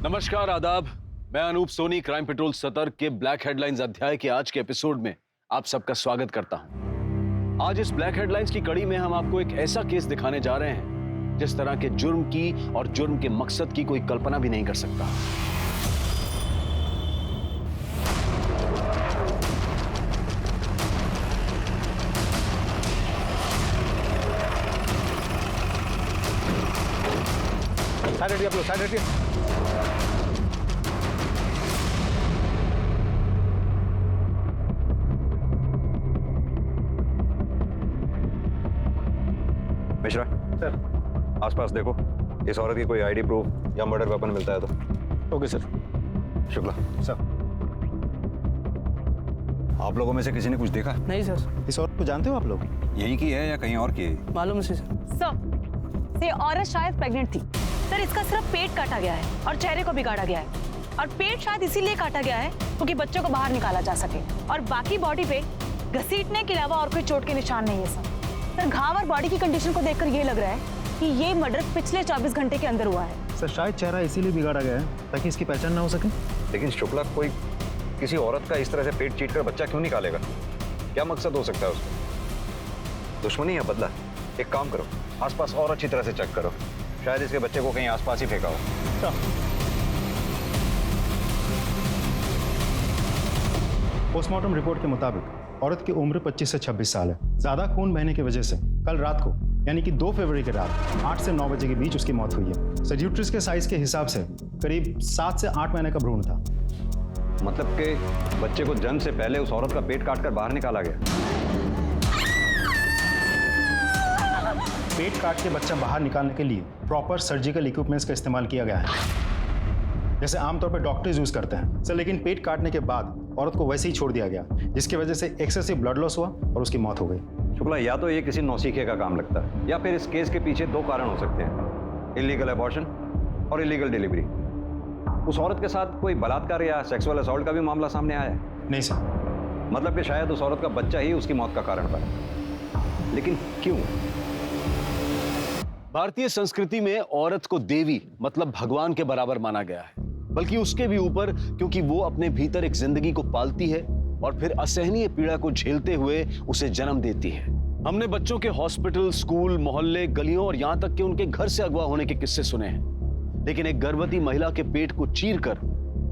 नमस्कार, आदाब। मैं अनूप सोनी क्राइम पेट्रोल सतर्क के ब्लैक हेडलाइंस अध्याय के आज के एपिसोड में आप सबका स्वागत करता हूं। आज इस ब्लैक हेडलाइंस की कड़ी में हम आपको एक ऐसा केस दिखाने जा रहे हैं जिस तरह के जुर्म की और जुर्म के मकसद की कोई कल्पना भी नहीं कर सकता। साइड हटिए आप लोग, साइड हटिए। मिश्रा सर। आसपास देखो, इस औरत की कोई आईडी प्रूफ या मर्डर वेपन मिलता है तो। Okay sir. शुक्ला सर। आप लोगों में से किसी ने कुछ देखा? नहीं सर। इस औरत को जानते हो आप लोग? यही की है या कहीं और की है? मालूम से सर, ये औरत शायद प्रेग्नेंट थी सर। इसका सिर्फ पेट काटा गया है और चेहरे को भी काटा गया है, और पेट शायद इसीलिए काटा गया है क्योंकि बच्चों को बाहर निकाला जा सके, और बाकी बॉडी पे घसीटने के अलावा और कोई चोट के निशान नहीं है सर। घाव और बॉडी की कंडीशन को देखकर ये लग रहा है कि ये मर्डर पिछले 24 घंटे के अंदर हुआ है। सर शायद चेहरा इसीलिए बिगाड़ा गया है ताकि इसकी पहचान ना हो सके। लेकिन शुक्ला, कोई किसी औरत का इस तरह से पेट चीट कर बच्चा क्यों निकालेगा? क्या मकसद हो सकता है उसका? दुश्मनी या बदला? एक काम करो, आसपास और अच्छी तरह से चेक करो, शायद इसके बच्चे को कहीं आसपास ही फेंका हो। पोस्टमार्टम रिपोर्ट के मुताबिक औरत की उम्र 25 से 26 साल है। ज्यादा खून बहने की वजह से कल रात को यानी कि 2 फरवरी की रात 8 से 9 बजे के बीच उसकी मौत हुई है। सर यूट्रस के साइज के हिसाब से करीब 7 से 8 महीने का भ्रूण था। मतलब कि बच्चे को जन्म से पहले उस औरत का पेट काटकर बाहर निकाला गया। पेट काट के बच्चा बाहर निकालने के लिए प्रॉपर सर्जिकल इक्विपमेंट्स का इस्तेमाल किया गया है, जैसे आमतौर पर डॉक्टर्स यूज करते हैं सर। लेकिन पेट काटने के बाद औरत को वैसे ही छोड़ दिया गया, जिसकी वजह से एक्सेसिव ब्लड लॉस हुआ और उसकी मौत हो गई। शुक्ला, या तो ये किसी नौसीखे का काम लगता है या फिर इस केस के पीछे 2 कारण हो सकते हैं, इलीगल अबॉर्शन और इलीगल डिलीवरी। उस औरत के साथ कोई बलात्कार या सेक्सुअल असॉल्ट का भी मामला सामने आया है? नहीं सर। मतलब कि शायद उस औरत का बच्चा ही उसकी मौत का कारण बना। लेकिन क्यों? भारतीय संस्कृति में औरत को देवी मतलब भगवान के बराबर माना गया है, बल्कि उसके भी ऊपर, क्योंकि वो अपने भीतर एक जिंदगी को पालती है और फिर असहनीय पीड़ा को झेलते हुए उसे जन्म देती है। हमने बच्चों के हॉस्पिटल, स्कूल, मोहल्ले, गलियों और यहां तक कि उनके घर से अगवा होने के किस्से सुने हैं, लेकिन एक गर्भवती महिला के पेट को चीरकर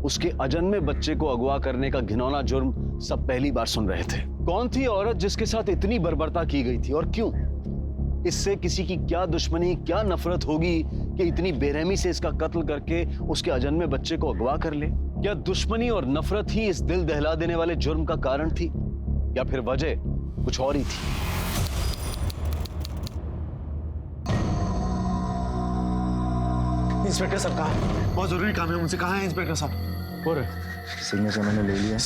उसके अजन्मे बच्चे को अगवा करने का घिनौना जुर्म सब पहली बार सुन रहे थे। कौन थी औरत जिसके साथ इतनी बर्बरता की गई थी और क्यों? इससे किसी की क्या दुश्मनी, क्या नफरत होगी कि इतनी बेरहमी से इसका कत्ल करके उसके अजन्मे बच्चे को अगवा कर ले? क्या दुश्मनी और नफरत ही इस दिल दहला देने वाले जुर्म का कारण थी, या फिर वजह कुछ और ही थी? इंस्पेक्टर साहब कहाँ? बहुत जरूरी काम है मुझसे। कहाँ है इंस्पेक्टर साहब? और सिग्नेचर मैंने ले लिया।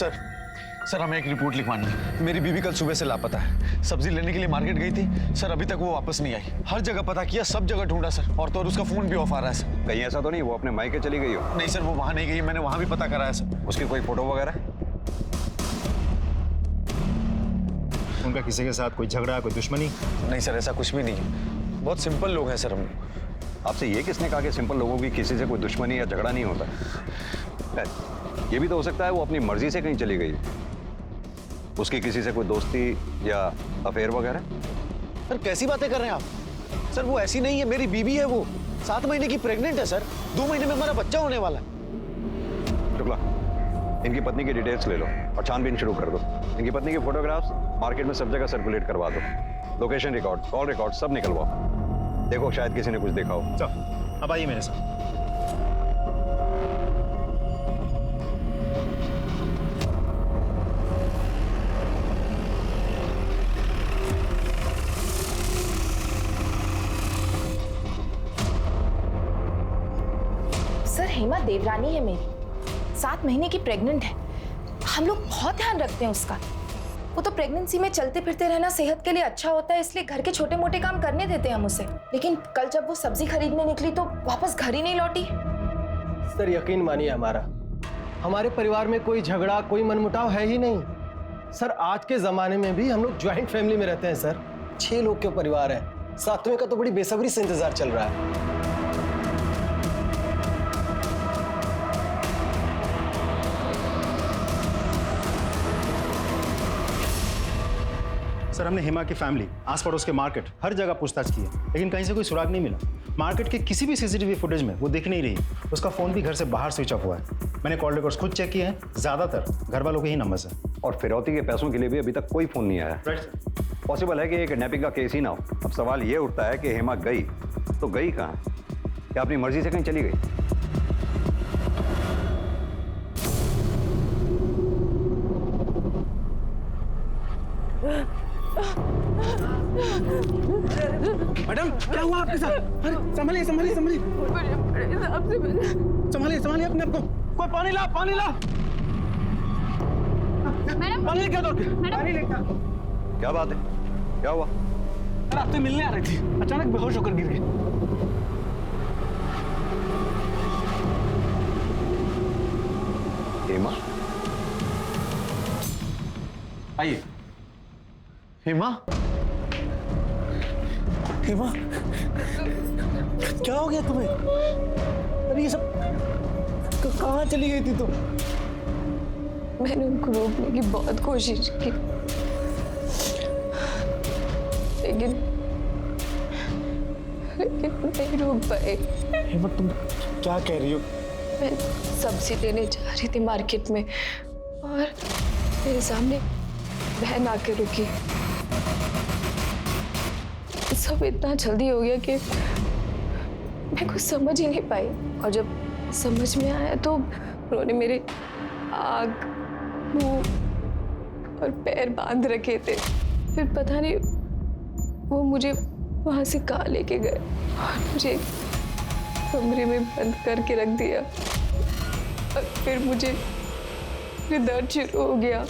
सर हमें एक रिपोर्ट लिखवानी है। मेरी बीवी कल सुबह से लापता है। सब्जी लेने के लिए मार्केट गई थी सर, अभी तक वो वापस नहीं आई। हर जगह पता किया, सब जगह ढूंढा सर, और तो और उसका फोन भी ऑफ आ रहा है सर। कहीं ऐसा तो नहीं वो अपने मायके चली गई हो? नहीं सर, वो वहां नहीं गई, मैंने वहां भी पता करा है सर। उसकी कोई फोटो वगैरह? उनका किसी के साथ कोई झगड़ा, कोई दुश्मनी? नहीं सर, ऐसा कुछ भी नहीं है। बहुत सिंपल लोग हैं सर हम। आपसे ये किसने कहा कि सिंपल लोगों की किसी से कोई दुश्मनी या झगड़ा नहीं होता? ये भी तो हो सकता है वो अपनी मर्जी से कहीं चली गई, उसकी किसी से कोई दोस्ती या अफेयर वगैरह। सर कैसी बातें कर रहे हैं आप? सर वो ऐसी नहीं है, मेरी बीवी है, वो 7 महीने की प्रेग्नेंट है सर। 2 महीने में हमारा बच्चा होने वाला है। शुक्ला, इनकी पत्नी की डिटेल्स ले लो और छानबीन शुरू कर दो। इनकी पत्नी की फोटोग्राफ्स मार्केट में सब जगह सर्कुलेट करवा दो। लोकेशन रिकॉर्ड, कॉल रिकॉर्ड सब निकलवाओ। देखो शायद किसी ने कुछ देखा हो। चल अब आइए मेरे साथ। सर हेमा देवरानी है मेरी, 7 महीने की प्रेग्नेंट है। हम लोग बहुत ध्यान रखते हैं उसका। वो तो प्रेगनेंसी में चलते फिरते रहना सेहत के लिए अच्छा होता है, इसलिए घर के छोटे मोटे काम करने देते हैं हम उसे। लेकिन कल जब वो सब्जी खरीदने निकली तो वापस घर ही नहीं लौटी। सर यकीन मानिए हमारे परिवार में कोई झगड़ा, कोई मनमुटाव है ही नहीं। सर आज के जमाने में भी हम लोग ज्वाइंट फैमिली में रहते हैं सर। 6 लोग के परिवार है। 7वें का तो बड़ी बेसब्री से इंतजार चल रहा है। सर हमने हेमा की फैमिली, आस पड़ोस के मार्केट, हर जगह पूछताछ की है, लेकिन कहीं से कोई सुराग नहीं मिला। मार्केट के किसी भी सीसीटीवी फुटेज में वो दिख नहीं रही। उसका फोन भी घर से बाहर स्विच ऑफ हुआ है। मैंने कॉल रिकॉर्ड्स खुद चेक किए हैं, ज्यादातर घर वालों के ही नंबर है। और फिरौती के पैसों के लिए भी अभी तक कोई फोन नहीं आया। पॉसिबल है कि ये किडनैपिंग का केस ही ना हो। अब सवाल ये उठता है कि हेमा गई तो गई कहाँ? क्या अपनी मर्जी से कहीं चली गई? मैडम क्या हुआ आपके साथ? अरे संभालिए संभालिए संभालिए संभालिए संभालिए अपने आप को। कोई पानी ला, पानी ला। मैडम पानी लेके आओ, पानी लेके आओ। क्या बात है? क्या हुआ? रास्ते मिलने आ रही थी, अचानक बेहोश होकर गिर गई। हेमा? आइए। हेमा? हेमा क्या हो गया तुम्हें? अरे ये सब कहाँ चली गई थी तुम? मैंने उनको रोकने की बहुत कोशिश की, लेकिन नहीं रोक पाए। हेमा तुम क्या कह रही हो? मैं सब्जी लेने जा रही थी मार्केट में और मेरे सामने बहन आके रुकी। सब इतना जल्दी हो गया कि मैं कुछ समझ ही नहीं पाई, और जब समझ में आया तो उन्होंने मेरे आँख, मुंह और पैर बांध रखे थे। फिर पता नहीं वो मुझे वहां से कहाँ लेके गए और मुझे कमरे में बंद करके रख दिया। और फिर मुझे दर्द शुरू हो गया।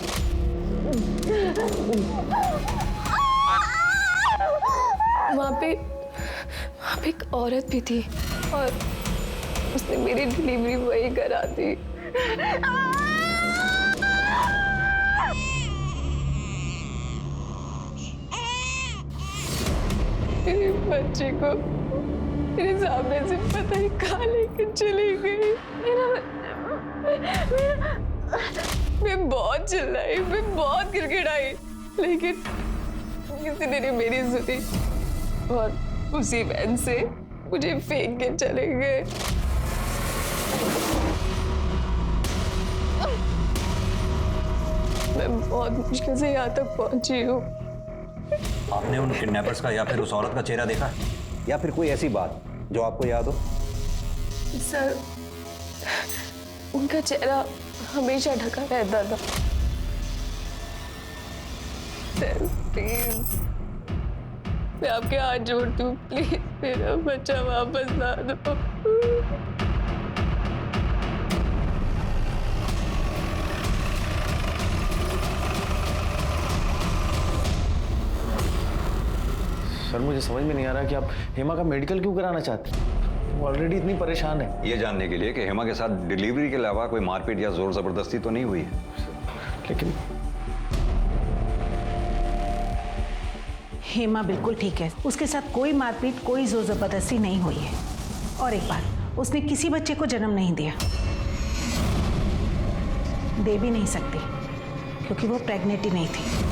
वहाँ पे एक औरत भी थी और उसने मेरी डिलीवरी वही करा दी। मेरे बच्चे को मेरे सामने से पता नहीं कहाँ लेकर चली गई। मैं बहुत चिल्लाई, मैं बहुत गिड़गिड़ाई, लेकिन किसी ने नहीं मेरी सुनी और उसी वैन से मुझे फेंक के चले गए। मैं बहुत मुश्किल से यहाँ तक पहुंची हूँ। आपने उन किडनैपर्स का या फिर उस औरत का चेहरा देखा, या फिर कोई ऐसी बात जो आपको याद हो? सर, उनका चेहरा हमेशा ढका रहता था। सर प्लीज, मैं आपके हाथ जोड़ती हूँ, प्लीज मेरा बच्चा वापस ला दो। सर मुझे समझ में नहीं आ रहा कि आप हेमा का मेडिकल क्यों कराना चाहते हैं? वो ऑलरेडी इतनी परेशान है। ये जानने के लिए कि हेमा के साथ डिलीवरी के अलावा कोई मारपीट या जोर जबरदस्ती तो नहीं हुई है। लेकिन हेमा बिल्कुल ठीक है, उसके साथ कोई मारपीट, कोई जोर जबरदस्ती नहीं हुई है। और एक बात, उसने किसी बच्चे को जन्म नहीं दिया, दे भी नहीं सकती क्योंकि वो प्रेग्नेंट ही नहीं थी।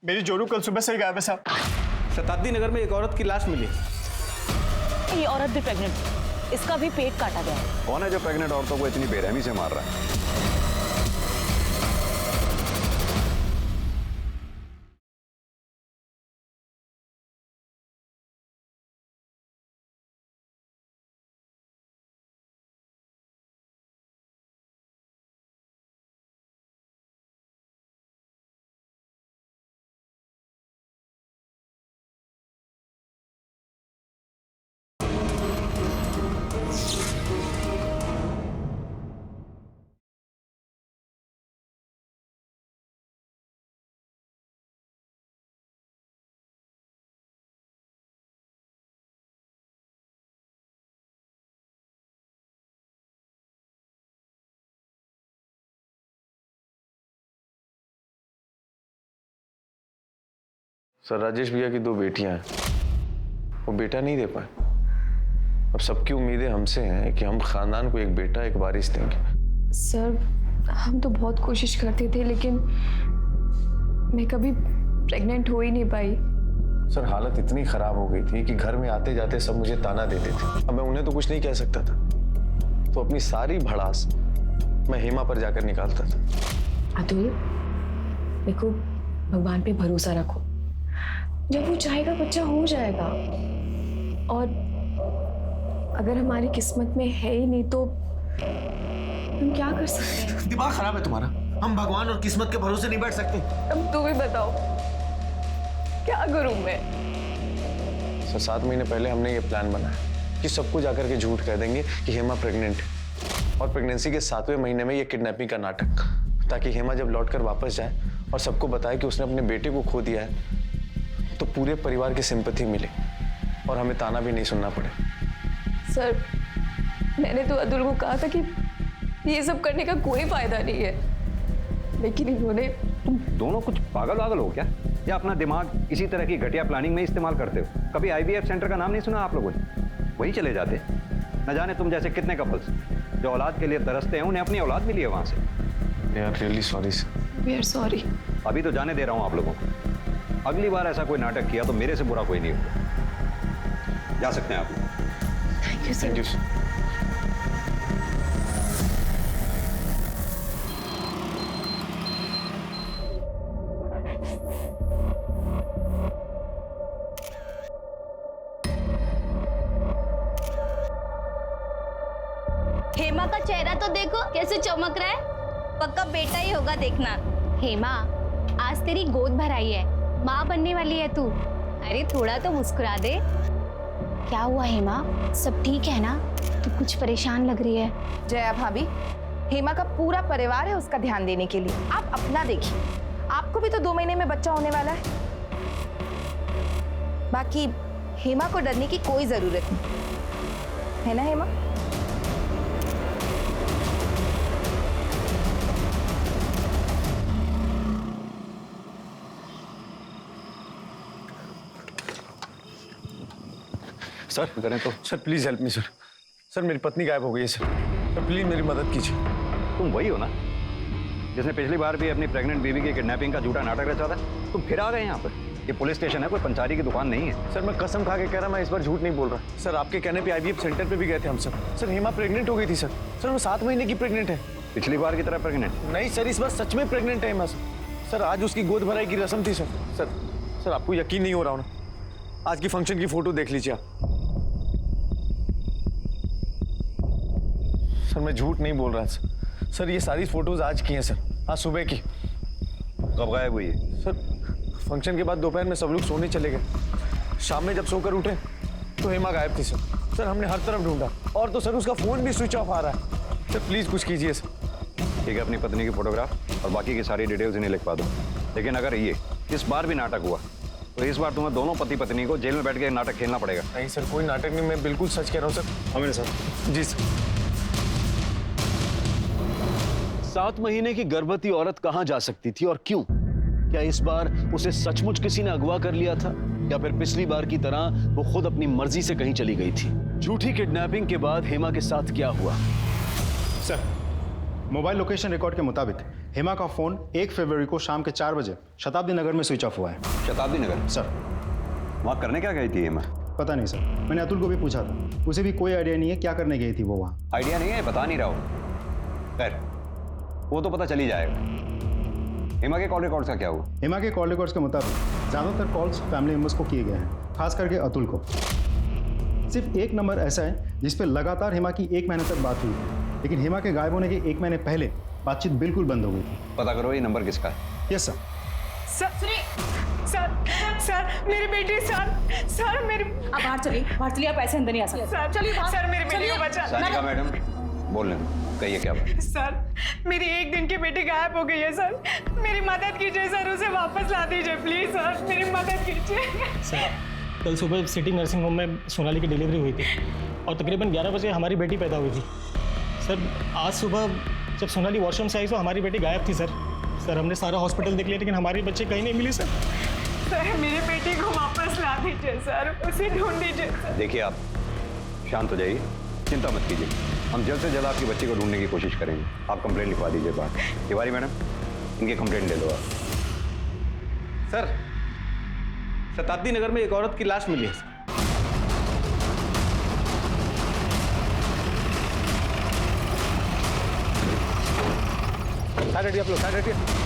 मेरी जोरू कल सुबह से ही गायब है साहब। शताब्दी नगर में एक औरत की लाश मिली। ये औरत भी प्रेग्नेंट है, इसका भी पेट काटा गया है। कौन है जो प्रेग्नेंट औरतों को इतनी बेरहमी से मार रहा है? सर राजेश भैया की 2 बेटियां हैं, वो बेटा नहीं दे पाए। अब सबकी उम्मीदें हमसे हैं कि हम खानदान को एक बेटा एक वारिस देंगे। सर हम तो बहुत कोशिश करते थे, लेकिन मैं कभी प्रेग्नेंट हो ही नहीं पाई। सर हालत इतनी खराब हो गई थी कि घर में आते जाते सब मुझे ताना देते थे। अब मैं उन्हें तो कुछ नहीं कह सकता था, तो अपनी सारी भड़ास मैं हेमा पर जाकर निकालता था। अतुल देखो, भगवान पे भरोसा रखो, जब वो चाहेगा बच्चा हो जाएगा। और अगर हमारी किस्मत में है ही नहीं तो हम क्या कर सकते हैं? दिमाग खराब है तुम्हारा। हम भगवान और किस्मत के भरोसे नहीं बैठ सकते। अब तू भी बताओ क्या करूं मैं? सर 7 महीने पहले हमने ये प्लान बनाया कि सबको जाकर के झूठ कह देंगे कि हेमा प्रेग्नेंट है, और प्रेगनेंसी के 7वें महीने में ये किडनैपिंग का नाटक, ताकि हेमा जब लौटकर वापस जाए और सबको बताए कि उसने अपने बेटे को खो दिया है, तो पूरे परिवार की सिंपैथी मिले और हमें ताना भी नहीं सुनना पड़े। सर मैंने तो अतुल को कहा था कि ये सब करने का कोई फायदा नहीं है, लेकिन इन्होंने। तुम दोनों कुछ पागल हो क्या, या अपना दिमाग इसी तरह की घटिया प्लानिंग में इस्तेमाल करते हो? कभी IVF सेंटर का नाम नहीं सुना आप लोगों ने? वही चले जाते। न जाने तुम जैसे कितने कपल्स जो औलाद के लिए तरसते हैं, उन्हें अपनी औलाद मिली है वहां से। यार really sorry sir. We are sorry. अभी तो जाने दे रहा हूं आप लोगों को। अगली बार ऐसा कोई नाटक किया तो मेरे से बुरा कोई नहीं होगा। जा सकते हैं आप लोग। Thank you sir. हेमा का चेहरा तो देखो कैसे चमक रहा है, पक्का बेटा ही होगा देखना। हेमा आज तेरी गोद भराई है, माँ बनने वाली है तू। अरे थोड़ा तो मुस्कुरा दे। क्या हुआ हेमा, सब ठीक है ना? तू कुछ परेशान लग रही है। जया भाभी, हेमा का पूरा परिवार है उसका ध्यान देने के लिए, आप अपना देखिए। आपको भी तो 2 महीने में बच्चा होने वाला है। बाकी हेमा को डरने की कोई जरूरत नहीं है ना हेमा? सर करें तो। Sir please help me sir. Sir मेरी पत्नी गायब हो गई है सर। सर प्लीज मेरी मदद कीजिए। तुम वही हो ना जिसने पिछली बार भी अपनी प्रेग्नेंट बीवी की किडनैपिंग का झूठा नाटक रचा था? तुम फिर आ गए यहाँ पर। ये पुलिस स्टेशन है, कोई पंचारी की दुकान नहीं है। सर मैं कसम खा के कह रहा, मैं इस बार झूठ नहीं बोल रहा। सर आपके कहने पे IVF सेंटर पे भी गए थे हम सब। सर हेमा प्रेग्नेंट हो गई थी सर। सर वो 7 महीने की प्रेग्नेंट है। पिछली बार की तरह प्रेग्नेंट? नहीं सर, इस बार सच में प्रेग्नेंट है हेमा सर। सर आज उसकी गोद भराई की रस्म थी सर। सर आपको यकीन नहीं हो रहा हो ना? आज की फंक्शन की फोटो देख लीजिए आप। सर मैं झूठ नहीं बोल रहा सर। सर ये सारी फोटोज आज की हैं सर, आज सुबह की। कब गायब हुई है? सर फंक्शन के बाद दोपहर में सब लोग सोने चले गए। शाम में जब सोकर उठे तो हेमा गायब थी सर। सर हमने हर तरफ ढूंढा, और तो सर उसका फोन भी स्विच ऑफ आ रहा है। सर प्लीज कुछ कीजिए सर। ठीक है, अपनी पत्नी की फोटोग्राफ और बाकी की सारी डिटेल्स इन्हें लिखवा दो। लेकिन अगर ये इस बार भी नाटक हुआ तो इस बार तुम्हें दोनों पति पत्नी को जेल में बैठ के नाटक खेलना पड़ेगा। नहीं सर कोई नाटक नहीं, मैं बिल्कुल सच कह रहा हूँ सर। हाँ मेरे साथ। जी सर। 7 महीने की गर्भवती औरत कहां जा सकती थी और क्यों? क्या इस बार उसे सचमुच किसी ने अगवा कर लिया था, या फिर पिछली बार की तरह वो खुद अपनी मर्जी से कहीं चली गई थी? झूठी किडनैपिंग के बाद हेमा के साथ क्या हुआ? सर मोबाइल लोकेशन रिकॉर्ड के मुताबिक हेमा का फोन 1 फरवरी को शाम के 4 बजे शताब्दी नगर में स्विच ऑफ हुआ है। शताब्दी नगर? सर वहां करने क्या गई थी हेमा? पता नहीं सर, मैंने अतुल को भी पूछा था, उसे भी कोई आइडिया नहीं है क्या करने गई थी वो वहाँ। आइडिया नहीं है, बता नहीं रहा हूं। खैर वो तो पता चल ही जाएगा। हेमा के कॉल रिकॉर्ड्स का क्या हुआ? हेमा के कॉल रिकॉर्ड्स के मुताबिक ज़्यादातर कॉल्स फैमिली मेम्बर्स को किए गए हैं, खास करके अतुल को। सिर्फ एक नंबर ऐसा है जिस पे लगातार हेमा की 1 महीने तक बात हुई, लेकिन हेमा के गायब होने के 1 महीने पहले बातचीत बिल्कुल बंद हो गई थी। पता करो ये नंबर किसका है। Yes sir. सर मेरी बेटी सर मेरी। आप बाहर चलिए, आप ऐसे अंदर नहीं आ सकते। सर चलिए सर, मेरी बेटी को बचा। सानिका मैडम बोलने दो, कहिए क्या बात? सर मेरी 1 दिन की बेटी गायब हो गई है सर, मेरी मदद कीजिए सर, उसे वापस ला दीजिए प्लीज सर, मेरी मदद कीजिए। सर कल सुबह सिटी नर्सिंग होम में सोनाली की डिलीवरी हुई थी और तकरीबन 11 बजे हमारी बेटी पैदा हुई थी। सर आज सुबह जब सोनाली वॉशरूम से आई तो हमारी बेटी गायब थी सर। हमने सारा हॉस्पिटल देख लिया लेकिन हमारे बच्चे कहीं नहीं मिले सर। सर मेरी बेटी को वापस ला दीजिए सर, उसे ढूंढ दीजिए सर। देखिए आप शांत हो जाइए, चिंता मत कीजिए, हम जल्द से जल्द आपकी बच्ची को ढूंढने की कोशिश करेंगे। आप कंप्लेंट लिखवा दीजिए बाहर। तिवारी मैडम, इनकी कंप्लेंट ले लो आप। सर, शताब्दी नगर में एक औरत की लाश मिली है सर। साइड हटिए आप लोग, साइड हटिए।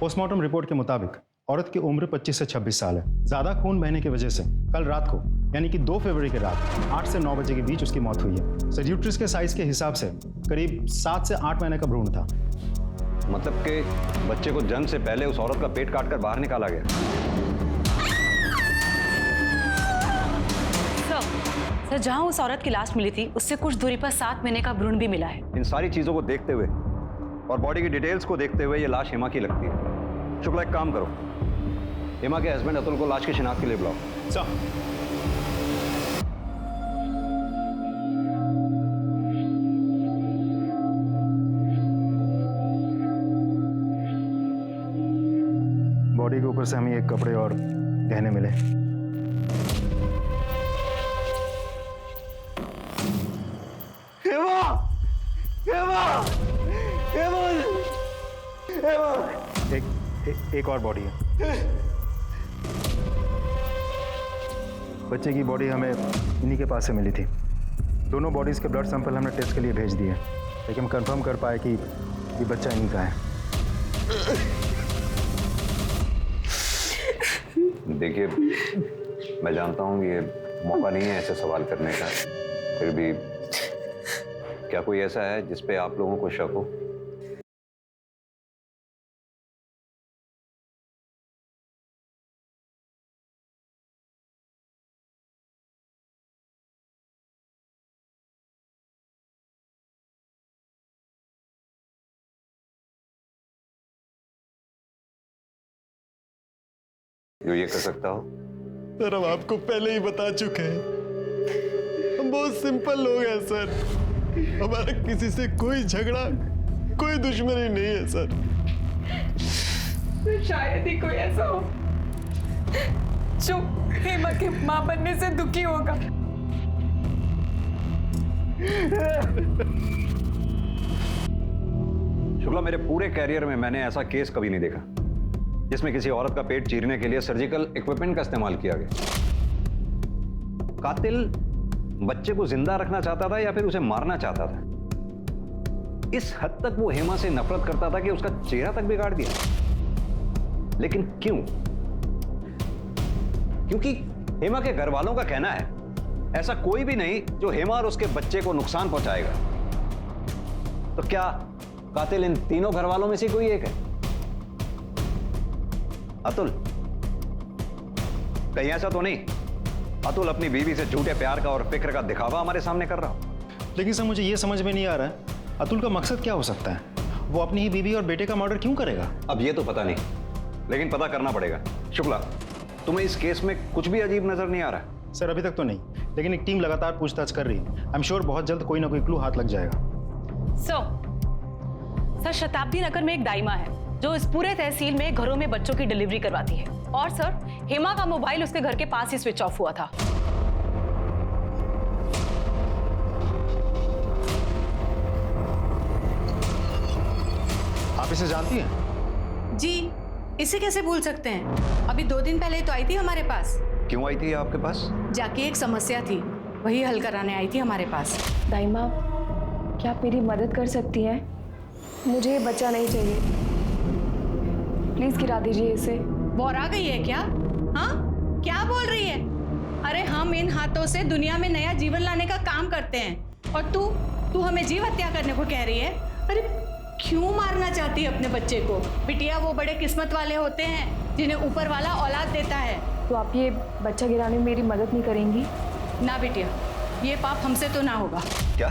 पोस्टमार्टम रिपोर्ट के मुताबिक औरत की उम्र 25 से 26 साल है। ज्यादा खून बहने की वजह से कल रात को यानी कि 2 फरवरी की रात 8 से 9 बजे के बीच उसकी मौत हुई है। सर यूट्रस के साइज के हिसाब से करीब 7 से 8 महीने का भ्रूण था। मतलब कि बच्चे को जन्म से पहले उस औरत का पेट काटकर बाहर निकाला गया। सर जहां उस औरत की लाश मिली थी उससे कुछ दूरी पर 7 महीने का भ्रूण भी मिला है। इन सारी चीजों को देखते हुए और बॉडी की डिटेल्स को देखते हुए ये लाश हेमा की लगती है। शुक्ला, एक काम करो, हेमा के हस्बैंड अतुल को लाश की शिनाख्त के लिए बुलाओ। बॉडी के ऊपर से हमें एक कपड़े और गहने मिले। हेमा! हेमा! हेमा! हेमा! एक और बॉडी है। बच्चे की बॉडी हमें इन्हीं के पास से मिली थी। दोनों बॉडीज के ब्लड सैंपल हमने टेस्ट के लिए भेज दिए, लेकिन हम कंफर्म कर पाए कि ये बच्चा इन्हीं का है। देखिए, मैं जानता हूँ ये मौका नहीं है ऐसे सवाल करने का, फिर भी क्या कोई ऐसा है जिस पे आप लोगों को शक हो? जो ये कर सकता हो? सर हम आपको पहले ही बता चुके हैं, हम बहुत सिंपल लोग हैं सर। हमारा किसी से कोई झगड़ा, कोई दुश्मनी नहीं है सर। तो शायद ही कोई ऐसा हो जो हेमा के मां बनने से दुखी होगा। शुक्ला, मेरे पूरे कैरियर में मैंने ऐसा केस कभी नहीं देखा जिसमें किसी औरत का पेट चीरने के लिए सर्जिकल इक्विपमेंट का इस्तेमाल किया गया। कातिल बच्चे को जिंदा रखना चाहता था या फिर उसे मारना चाहता था। इस हद तक वो हेमा से नफरत करता था कि उसका चेहरा तक बिगाड़ दिया। लेकिन क्यों? क्योंकि हेमा के घर वालों का कहना है ऐसा कोई भी नहीं जो हेमा और उसके बच्चे को नुकसान पहुंचाएगा। तो क्या कातिल इन तीनों घर वालों में से कोई एक है? अतुल, कहीं ऐसा तो नहीं अतुल अपनी बीवी से झूठे प्यार का और फिक्र का दिखावा हमारे सामने कर रहा हो? लेकिन सर मुझे ये समझ में नहीं आ रहा है अतुल का मकसद क्या हो सकता है। वो अपनी ही बीवी और बेटे का मर्डर क्यों करेगा? अब ये तो पता नहीं, लेकिन पता करना पड़ेगा। शुक्ला, तुम्हें इस केस में कुछ भी अजीब नजर नहीं आ रहा? सर अभी तक तो नहीं, लेकिन एक टीम लगातार पूछताछ कर रही है। आई एम श्योर बहुत जल्द कोई ना कोई क्लू हाथ लग जाएगा। सर शताब्दी नगर में एक दाइमा है जो इस पूरे तहसील में घरों में बच्चों की डिलीवरी करवाती है। और सर हेमा का मोबाइल उसके घर के पास ही स्विच ऑफ हुआ था। आप इसे जानती हैं? जी, इसे कैसे भूल सकते हैं? अभी 2 दिन पहले तो आई थी हमारे पास। क्यों आई थी आपके पास? जाके एक समस्या थी, वही हल कराने आई थी हमारे पास। दाइमा, क्या आप मेरी मदद कर सकती हैं? मुझे ये बच्चा नहीं चाहिए, प्लीज गिरा दीजिए इसे। बौरा गई है क्या? हाँ, क्या बोल रही है? अरे हम इन हाथों से दुनिया में नया जीवन लाने का काम करते हैं और तू हमें जीव हत्या करने को कह रही है? अरे क्यों मारना चाहती है अपने बच्चे को? बिटिया, वो बड़े किस्मत वाले होते हैं जिन्हें ऊपर वाला औलाद देता है। तो आप ये बच्चा गिराने में मेरी मदद नहीं करेंगी? ना बिटिया, ये पाप हमसे तो ना होगा। क्या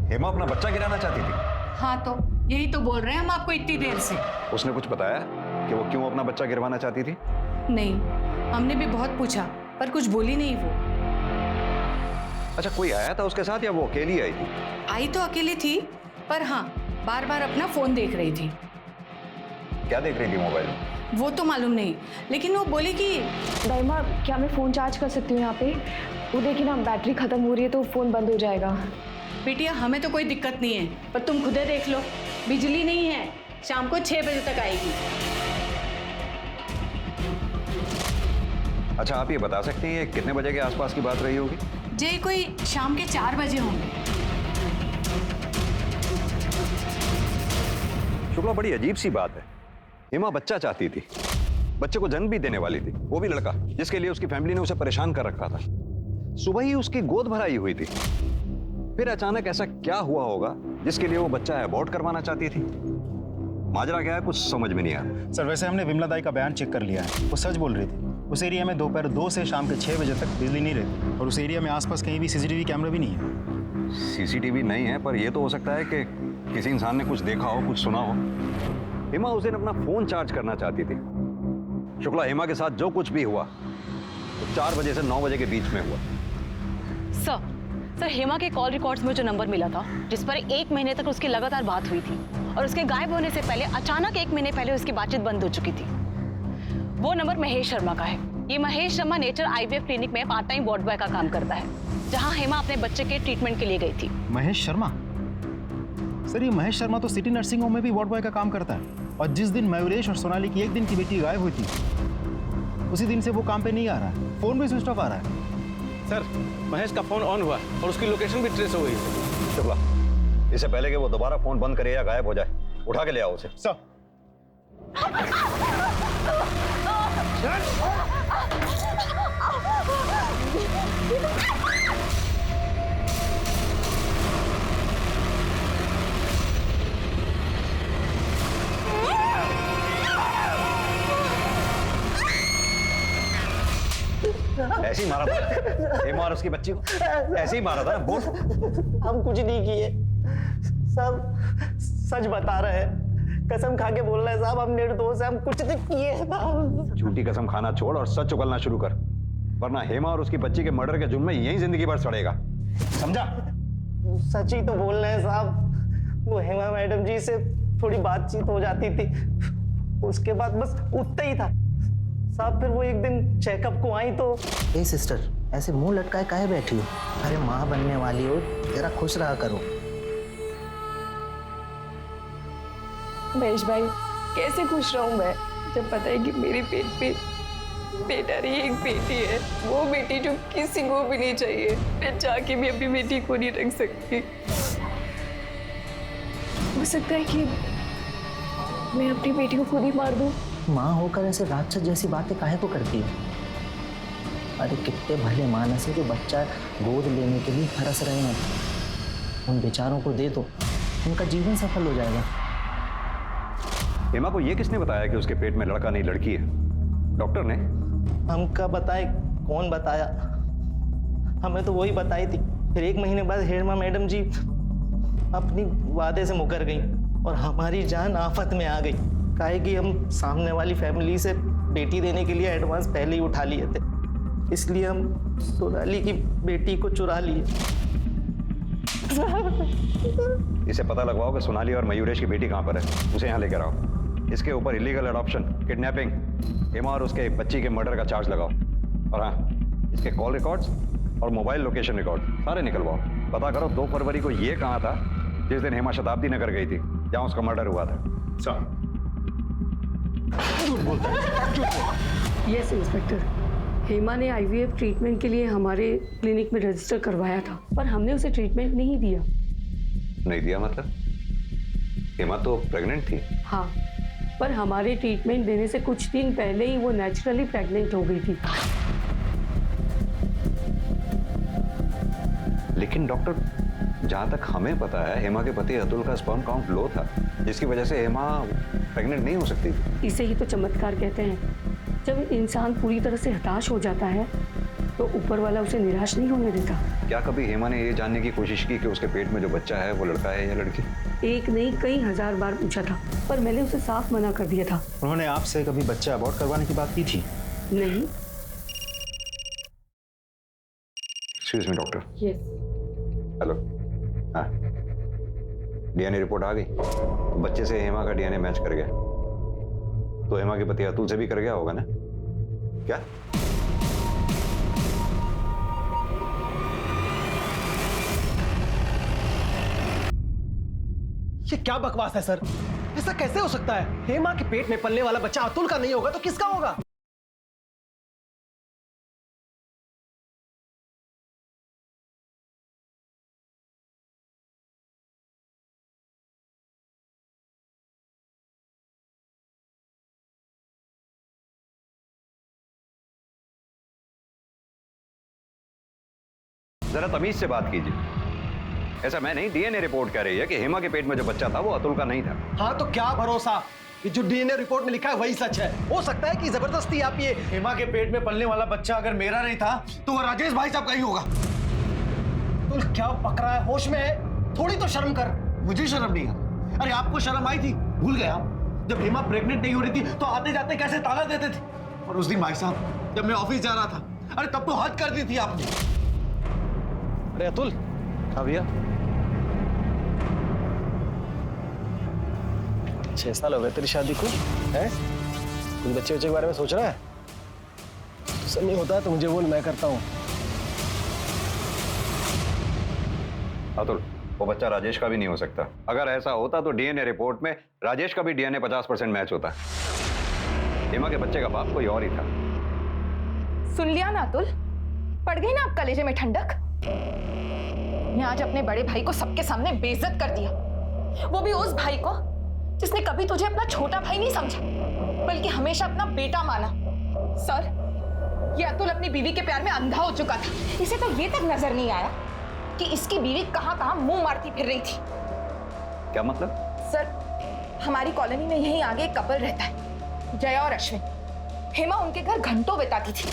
हेमा अपना बच्चा गिराना चाहती थी? हाँ, तो यही तो बोल रहे हैं हम आपको इतनी देर से। उसने कुछ बताया कि वो क्यों अपना बच्चा गिरवाना चाहती थी? नहीं, हमने भी बहुत पूछा पर कुछ बोली नहीं वो। अच्छा, कोई आया था उसके साथ या वो अकेली आई थी? आई तो अकेली थी, पर हाँ, बार बार अपना फोन देख रही थी। क्या देख रही थी मोबाइल में? वो तो मालूम नहीं, लेकिन वो बोली कि दाइमा क्या मैं फ़ोन चार्ज कर सकती हूँ यहाँ पे? वो देखिए ना, बैटरी ख़त्म हो रही है तो फ़ोन बंद हो जाएगा। बिटिया हमें तो कोई दिक्कत नहीं है, पर तुम खुदे देख लो, बिजली नहीं है, शाम को 6 बजे तक आएगी। अच्छा, आप ये बता सकती हैं कितने बजे के आसपास की बात रही होगी? जे कोई शाम के 4 बजे होंगे। शुक्ला, बड़ी अजीब सी बात है। हेमा बच्चा चाहती थी, बच्चे को जन्म भी देने वाली थी, वो भी लड़का, जिसके लिए उसकी फैमिली ने उसे परेशान कर रखा था। सुबह ही उसकी गोद भराई हुई थी, फिर अचानक ऐसा क्या हुआ होगा जिसके लिए वो बच्चा अबॉर्ट करवाना चाहती थी? माजरा क्या है, कुछ समझ में नहीं आया। सर वैसे हमने विमला दाई का बयान चेक कर लिया है, वो सच बोल रही थी। उस एरिया में दोपहर 2 से शाम के 6 बजे तक बिजली नहीं रहती और उस एरिया में आसपास कहीं भी सीसीटीवी कैमरा भी नहीं है। सीसीटीवी नहीं है, पर यह तो हो सकता है कि किसी इंसान ने कुछ देखा हो, कुछ सुना हो। हेमा उस दिन अपना फोन चार्ज करना चाहती थी। शुक्ला, हेमा के साथ जो कुछ भी हुआ तो 4 बजे से 9 बजे के बीच में हुआ। सर हेमा के कॉल रिकॉर्ड्स में जो नंबर मिला था, जिस पर 1 महीने तक उसकी लगातार बात हुई थी और उसके गायब होने से पहले अचानक 1 महीने पहले उसकी बातचीत बंद हो चुकी थी, वो नंबर महेश शर्मा का है। ये Mahesh Sharma nature IVF clinic में पार्ट टाइम वार्ड बॉय का काम करता है, जहां हेमा अपने बच्चे के ट्रीटमेंट के लिए गई थी। महेश शर्मा? सर ये महेश शर्मा तो सिटी नर्सिंग होम में भी वार्ड बॉय का काम करता है, और जिस दिन मयूरेश और सोनाली की 1 दिन की बेटी गायब हुई थी, उसी दिन से वो काम पे नहीं आ रहा है, फोन भी स्विच ऑफ आ रहा है। सर महेश का फोन ऑन हुआ और उसकी लोकेशन भी ट्रेस हो गई। शुक्ला, इससे पहले कि वो दोबारा फोन बंद करे या गायब हो जाए, उठा के ले आओ उसे। सर ऐसे ही मारा था हेमा और उसकी बच्ची को? ऐसे ही मारा था? बोल। हम कुछ नहीं किए, सब सच बता रहे हैं, कसम खा के बोल रहे हैं साहब, हम निर्दोष हैं, हम कुछ नहीं किए साहब। झूठी कसम खाना छोड़ और सच उगलना शुरू कर, वरना हेमा और उसकी बच्ची के मर्डर के जुर्म में यही जिंदगी भर सड़ेगा, समझा? सच ही तो बोल रहे हैं साहब, वो हेमा मैडम जी से थोड़ी बातचीत हो जाती थी, उसके बाद बस उतना ही था साहब। फिर वो एक दिन चेकअप को आई तो ए सिस्टर, ऐसे मुंह लटकाए काहे बैठी हो? अरे माँ बनने वाली हो, जरा खुश रहा करो। महेश भाई, कैसे खुश रहूं मैं जब पता है कि मेरे पेट पे बेटा नहीं एक बेटी है, वो बेटी जो किसी को भी नहीं चाहिए। मैं जाके भी अपनी बेटी को नहीं रख सकती। हो सकता है कि मैं अपनी बेटी को खुद ही मार दूं। माँ होकर ऐसे राक्षस जैसी बातें काहे को करती है? अरे कितने भले मानस है जो बच्चा गोद लेने के लिए तरस रहे हैं, उन बेचारों को दे दो, उनका जीवन सफल हो जाएगा। हेमा को ये किसने बताया कि उसके पेट में लड़का नहीं लड़की है? डॉक्टर ने? हमका बताए, कौन बताया? हमें तो वही बताई थी। फिर 1 महीने बाद हेमा मैडम जी अपनी वादे से मुकर गई और हमारी जान आफत में आ गई। काहे कि हम सामने वाली फैमिली से बेटी देने के लिए एडवांस पहले ही उठा लिए थे, इसलिए हम सोनाली की बेटी को चुरा लिए। इसे पता लगवाओ कि सोनाली और मयूरेश की बेटी कहाँ पर है, उसे यहाँ लेकर आओ। इसके ऊपर इलीगल अडॉप्शन, किडनैपिंग, हेमा और उसके बच्ची के मर्डर का चार्ज लगाओ। और हाँ, इसके कॉल रिकॉर्ड्स और मोबाइल लोकेशन रिकॉर्ड सारे निकलवाओ। पता करो 2 फरवरी को ये कहाँ था जिस दिन हेमा शताब्दी नगर गई थी, जहाँ उसका मर्डर हुआ था। सर झूठ बोलता है। यस इंस्पेक्टर, हेमा ने आईवीएफ ट्रीटमेंट के लिए हमारे क्लिनिक में रजिस्टर करवाया था, पर हमने उसे ट्रीटमेंट नहीं दिया। नहीं दिया मतलब? हेमा तो प्रेग्नेंट थी। हाँ, पर हमारे ट्रीटमेंट देने से कुछ दिन पहले ही वो नेचुरली प्रेग्नेंट हो गई थी। लेकिन डॉक्टर, जहां तक हमें पता है हेमा के पति अतुल का स्पर्म काउंट लो था, जिसकी वजह से हेमा प्रेग्नेंट नहीं हो सकती थी। इसे ही तो चमत्कार कहते हैं। जब इंसान पूरी तरह से हताश हो जाता है तो ऊपर वाला उसे निराश नहीं होने देता। क्या कभी हेमा ने ये जानने की कोशिश की कि उसके पेट में जो बच्चा है वो लड़का है या लड़की? एक नहीं कई हजार बार पूछा था, पर मैंने उसे साफ मना कर दिया था। उन्होंने आपसे कभी बच्चा अबॉर्ट करवाने की बात की थी? नहीं। Excuse me doctor. Yes. Hello. हाँ, डीएनए रिपोर्ट आ गई, तो बच्चे से हेमा का डीएनए मैच कर गया, तो हेमा के पति अतुल से भी कर गया होगा ना? क्या? ये क्या बकवास है सर? ऐसा कैसे हो सकता है? हेमा के पेट में पलने वाला बच्चा अतुल का नहीं होगा तो किसका होगा? जरा तमीज से बात कीजिए। ऐसा मैं नहीं, डीएनए रिपोर्ट कह रही है कि हेमा के पेट में जो बच्चा था वो अतुल का नहीं था। हाँ तो क्या भरोसा कि जो डीएनए रिपोर्ट में लिखा है वही सच है? हो सकता है कि जबरदस्ती आप ये हेमा के पेट में पलने वाला बच्चा अगर मेरा नहीं था तो वो राजेश भाई साहब का ही होगा। तो क्या पक रहा है? होश में है? थोड़ी तो शर्म कर। मुझे शर्म नहीं है। अरे आपको शर्म आई थी? भूल गए आप? जब हेमा प्रेग्नेंट नहीं हो रही थी तो आते जाते कैसे ताला देते थे? और उस दिन भाई साहब जब मैं ऑफिस जा रहा था, अरे तब तो हद कर दी थी आपने। अरे अतुल, हाँ भैया। 6 साल हो गए तेरी शादी को, हैं? कुछ बच्चे के बारे में सोच रहा है? तुझसे नहीं होता है तो मुझे बोल, मैं करता हूँ। अतुल, वो बच्चा राजेश का भी नहीं हो सकता। अगर ऐसा होता तो डीएनए रिपोर्ट में राजेश का भी डीएनए 50% मैच होता। हेमा के बच्चे का बाप कोई और ही था। सुन लिया ना अतुल? पड़ गई ना आप कलेजे में ठंडक? मैं आज अपने बड़े भाई को सबके सामने बेइज्जत कर दिया, वो भी उस भाई को जिसने कभी तुझे अपना छोटा भाई नहीं समझा बल्कि हमेशा अपना बेटा माना। सर, ये अतुल अपनी बीवी के प्यार में अंधा हो चुका था। इसे तो ये तक नजर नहीं आया कि इसकी बीवी कहां कहां मुंह मारती फिर रही थी। क्या मतलब? सर, हमारी कॉलोनी में यहीं आगे एक कपल रहता है, जया और अश्विन। हेमा उनके घर घंटों बिताती थी।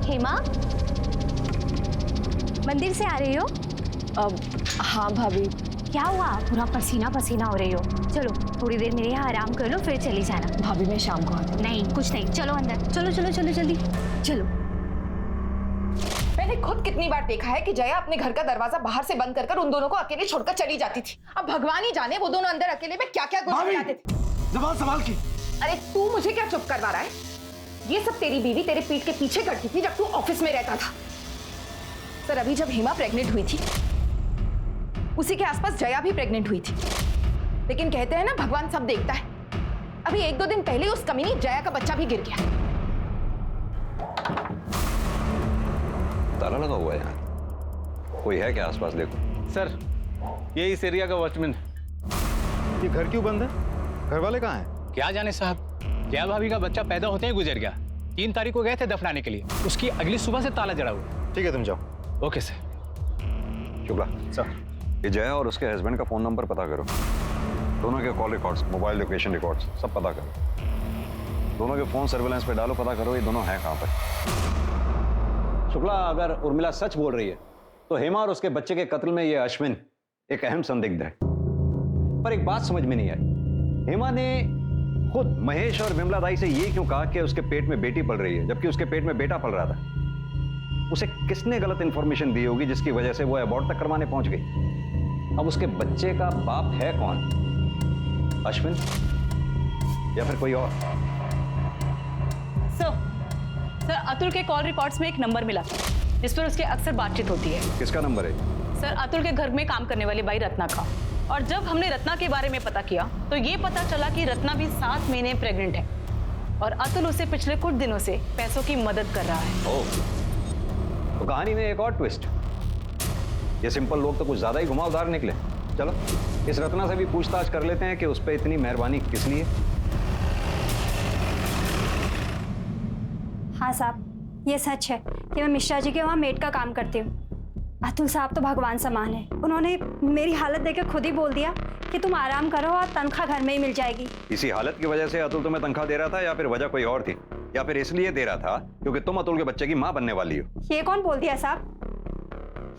हेमा, मंदिर से आ रही हो? हाँ भाभी। क्या हुआ? पूरा पसीना पसीना हो रही हो। चलो थोड़ी देर मेरे यहाँ आराम कर लो, फिर चली जाना। भाभी मैं शाम को आती हूँ। नहीं, कुछ नहीं, चलो अंदर, चलो चलो चलो जल्दी चलो। मैंने खुद कितनी बार देखा है कि जया अपने घर का दरवाजा बाहर से बंद कर उन दोनों को अकेले छोड़कर चली जाती थी। अब भगवान ही जाने वो दोनों अंदर अकेले में क्या क्या गुजराते थे। जबान संभाल के। अरे तू मुझे क्या चुप करवा रहा है? ये सब तेरी बीवी तेरे पीठ के पीछे करती थी जब तू ऑफिस में रहता था। सर, अभी जब हेमा प्रेग्नेंट हुई थी उसी के आसपास जया भी प्रेग्नेंट हुई थी, लेकिन कहते हैं ना भगवान सब देखता है। अभी 1-2 दिन पहले उस कमीनी जया का बच्चा भी गिर गया। ताला लगा हुआ है यहाँ, कोई है क्या आसपास? देखो सर, ये इस एरिया का वॉचमैन है। ये घर क्यों बंद है? घर वाले कहाँ हैं? क्या जाने साहब, जया भाभी का बच्चा पैदा होते ही गुजर गया। 3 तारीख को गए थे दफनाने के लिए, उसकी अगली सुबह से ताला जड़ा हुआ। ठीक है, तुम जाओ। Okay sir. शुक्ला सर, ये जया और उसके हस्बैंड का फोन नंबर पता करो, दोनों के call records, mobile location records सब पता करो, दोनों के फोन सर्विलेंस पे डालो, पता करो ये दोनों हैं कहाँ पर। शुक्ला, अगर उर्मिला सच बोल रही है तो हेमा और उसके बच्चे के कत्ल में ये अश्विन एक अहम संदिग्ध है। पर एक बात समझ में नहीं आई, हेमा ने खुद महेश और विमला दाई से ये क्यों कहा कि उसके पेट में बेटी पल रही है जबकि उसके पेट में बेटा पल रहा था? उसे किसने गलत इंफॉर्मेशन दी होगी जिसकी वजह से वो अबॉर्ट तक करवाने पहुंच गई? अब उसके बच्चे का बाप है कौन? अश्विन या फिर कोई और? सर, अतुल के कॉल रिकॉर्ड्स में एक नंबर मिला जिस पर उसकी अक्सर बातचीत होती है। किसका नंबर है? सर, अतुल के घर में काम करने वाली बाई रत्ना का। और जब हमने रत्ना के बारे में पता किया तो ये पता चला कि रत्ना भी 7 महीने प्रेग्नेंट है और अतुल उसे पिछले कुछ दिनों से पैसों की मदद कर रहा है। ओह, तो कहानी में एक और ट्विस्ट। ये सिंपल लोग तो कुछ ज्यादा ही घुमावदार निकले। चलो इस रत्ना से भी पूछताछ कर लेते हैं कि उस पर इतनी मेहरबानी किस लिए। हाँ साहब, ये सच है कि मैं मिश्रा जी के वहाँ मेड का काम करती हूँ। अतुल साहब तो भगवान समान है। उन्होंने मेरी हालत देखकर खुद ही बोल दिया कि तुम आराम करो और तनख्वाह घर में ही मिल जाएगी। इसी हालत की वजह से अतुल तुम्हें तनख्वाह दे रहा था या फिर वजह कोई और थी? या फिर इसलिए दे रहा था क्योंकि तुम अतुल के बच्चे की माँ बनने वाली हो? ये कौन बोल दिया साहब?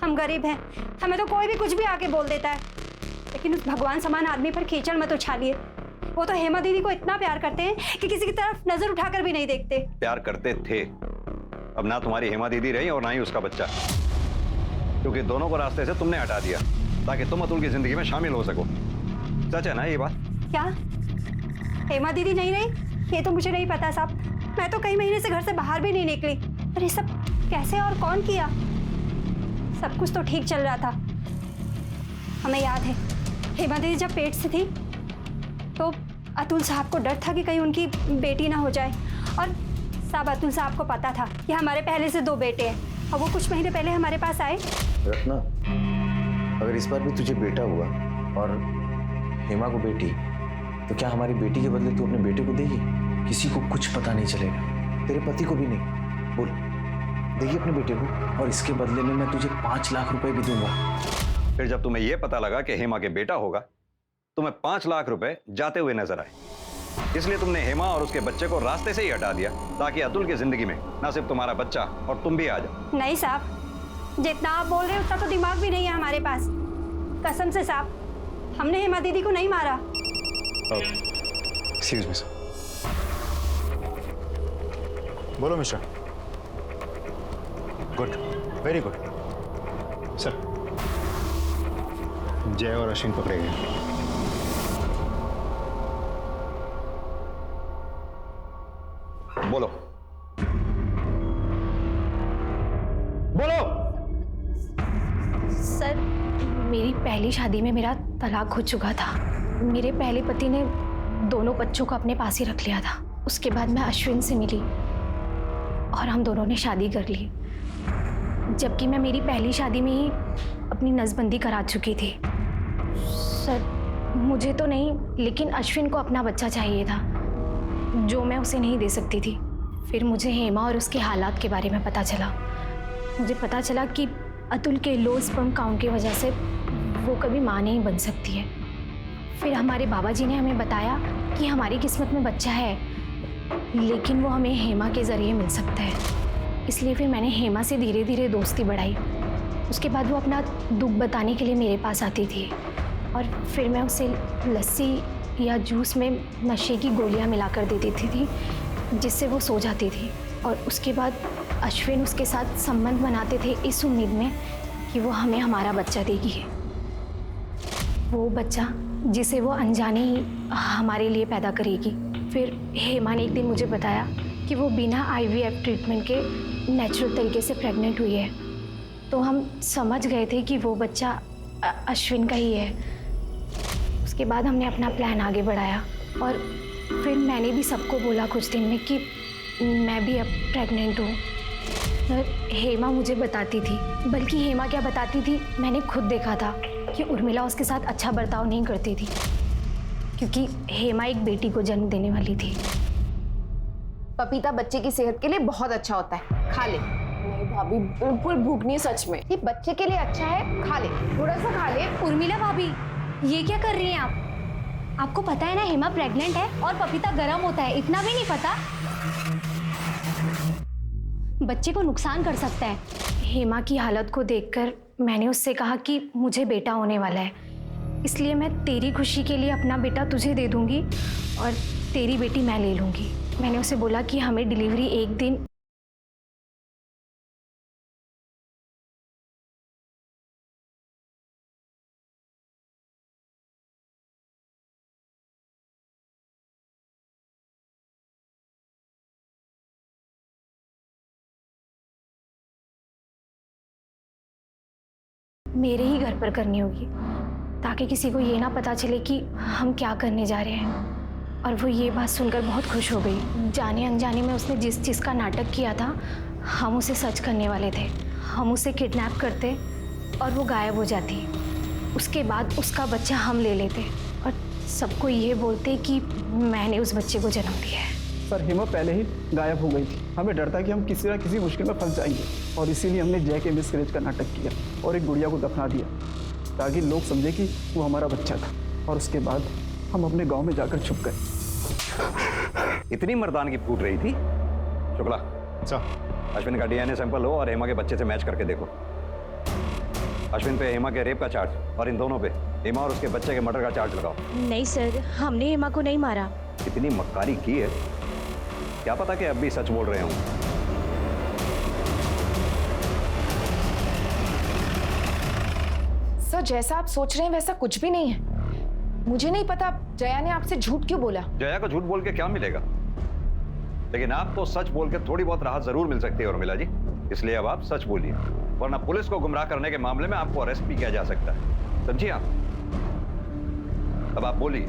हम गरीब हैं, हमें तो कोई भी कुछ भी आके बोल देता है। लेकिन उस भगवान समान आदमी पर कीचड़ मत उछालिए। वो तो हेमा दीदी को इतना प्यार करते हैं कि किसी की तरफ नजर उठाकर भी नहीं देखते। प्यार करते थे, अब ना तुम्हारी हेमा दीदी रही और ना ही उसका बच्चा। क्योंकि दोनों को रास्ते से तुमने हटा दिया ताकि तुम अतुल की जिंदगी में शामिल हो सको। सच है ना ये बात? क्या हेमा दीदी नहीं रही? ये तो मुझे नहीं पता साहब। मैं तो कई महीने से घर से बाहर भी नहीं निकली। पर ये सब कैसे और कौन किया? सब कुछ तो ठीक चल रहा था। हमें याद है हेमा दीदी जब पेट से थी तो अतुल साहब को डर था कि कहीं उनकी बेटी ना हो जाए। और साहब अतुल साहब को पता था कि हमारे पहले से 2 बेटे हैं और वो कुछ महीने पहले हमारे पास आए। रत्ना, अगर इस बार भी तुझे बेटा हुआ और हेमा को बेटी, तो क्या हमारी बेटी के बदले तू अपने बेटे को देगी? किसी को कुछ पता नहीं चलेगा, तेरे पति को भी नहीं। बोल, देगी अपने बेटे को? और इसके बदले में मैं तुझे 5 लाख रुपए भी दूंगा। फिर जब तुम्हें यह पता लगा कि हेमा के बेटा होगा, तुम्हें 5 लाख रुपए जाते हुए नजर आए, इसलिए तुमने हेमा और उसके बच्चे को रास्ते से ही हटा दिया ताकि अतुल की जिंदगी में ना सिर्फ तुम्हारा बच्चा और तुम भी आ जाओ। नहीं साहब, जितना आप बोल रहे हो उतना तो दिमाग भी नहीं है हमारे पास। कसम से साहब, हमने हेमा दीदी को नहीं मारा। Excuse me sir. बोलो mister. Good, very good sir. Jay और अश्विन पकड़े गए। बोलो बोलो। सर, मेरी पहली शादी में मेरा तलाक हो चुका था। मेरे पहले पति ने दोनों बच्चों को अपने पास ही रख लिया था। उसके बाद मैं अश्विन से मिली और हम दोनों ने शादी कर ली, जबकि मैं मेरी पहली शादी में ही अपनी नसबंदी करा चुकी थी। सर, मुझे तो नहीं, लेकिन अश्विन को अपना बच्चा चाहिए था जो मैं उसे नहीं दे सकती थी। फिर मुझे हेमा और उसके हालात के बारे में पता चला। मुझे पता चला कि अतुल के लो स्पर्म काउंट की वजह से वो कभी माँ नहीं बन सकती है। फिर हमारे बाबा जी ने हमें बताया कि हमारी किस्मत में बच्चा है, लेकिन वो हमें हेमा के ज़रिए मिल सकता है। इसलिए फिर मैंने हेमा से धीरे धीरे दोस्ती बढ़ाई। उसके बाद वो अपना दुख बताने के लिए मेरे पास आती थी और फिर मैं उसे लस्सी या जूस में नशे की गोलियां मिलाकर दे देती थी, जिससे वो सो जाती थी। और उसके बाद अश्विन उसके साथ संबंध बनाते थे इस उम्मीद में कि वो हमें हमारा बच्चा देगी, वो बच्चा जिसे वो अनजाने ही हमारे लिए पैदा करेगी। फिर हेमा ने एक दिन मुझे बताया कि वो बिना IVF ट्रीटमेंट के नेचुरल तरीके से प्रेग्नेंट हुई है। तो हम समझ गए थे कि वो बच्चा अश्विन का ही है। उसके बाद हमने अपना प्लान आगे बढ़ाया और फिर मैंने भी सबको बोला कुछ दिन में कि मैं भी अब प्रेग्नेंट हूँ। हेमा मुझे बताती थी, बल्कि हेमा क्या बताती थी, मैंने खुद देखा था कि उर्मिला उसके साथ अच्छा बर्ताव नहीं करती थी, क्योंकि हेमा एक बेटी को जन्म देने वाली थी। पपीता बच्चे की सेहत के लिए बहुत अच्छा होता है, खा ले। नहीं भाभी, बिल्कुल भूख नहीं सच में। ये बच्चे के लिए अच्छा है, खा ले, थोड़ा सा खा ले। उर्मिला भाभी, ये क्या कर रही हैं आप? आपको पता है ना हेमा प्रेग्नेंट है और पपीता गर्म होता है, इतना भी नहीं पता? बच्चे को नुकसान कर सकता है। हेमा की हालत को देखकर मैंने उससे कहा कि मुझे बेटा होने वाला है, इसलिए मैं तेरी खुशी के लिए अपना बेटा तुझे दे दूंगी और तेरी बेटी मैं ले लूंगी। मैंने उसे बोला कि हमें डिलीवरी एक दिन मेरे ही घर पर करनी होगी, ताकि किसी को ये ना पता चले कि हम क्या करने जा रहे हैं। और वो ये बात सुनकर बहुत खुश हो गई। जाने अनजाने में उसने जिस चीज़ का नाटक किया था, हम उसे सच करने वाले थे। हम उसे किडनैप करते और वो गायब हो जाती। उसके बाद उसका बच्चा हम ले लेते और सबको ये बोलते कि मैंने उस बच्चे को जन्म दिया है। सर, हेमा पहले ही गायब हो गई थी। हमें डर था कि हम किसी ना किसी मुश्किल में फंस जाएंगे और इसीलिए हमने जय के मिसकैरेज का नाटक किया और एक गुड़िया को दफना दिया ताकि लोग समझे कि वो हमारा बच्चा था। और उसके बाद हम अपने गांव में जाकर छुप गए। इतनी मर्दानगी फूट रही थी। शुक्ला, अश्विन का DNA सैंपल लो और हेमा के बच्चे से मैच करके देखो। अश्विन पे हेमा के रेप का चार्ज और इन दोनों पे हेमा और उसके बच्चे के मर्डर का चार्ज लगाओ। नहीं सर, हमने हेमा को नहीं मारा। इतनी मक्कारी की है, क्या पता कि अब भी सच बोल रहे हूं। सर जैसा आप सोच रहे हैं वैसा कुछ भी नहीं है। मुझे नहीं पता जया ने आपसे झूठ क्यों बोला। जया को झूठ बोल के क्या मिलेगा, लेकिन आपको सच बोल के थोड़ी बहुत राहत जरूर मिल सकती है उर्मिला जी। इसलिए अब आप सच बोलिए, वरना पुलिस को गुमराह करने के मामले में आपको अरेस्ट भी किया जा सकता है, समझिए आप। अब आप बोलिए।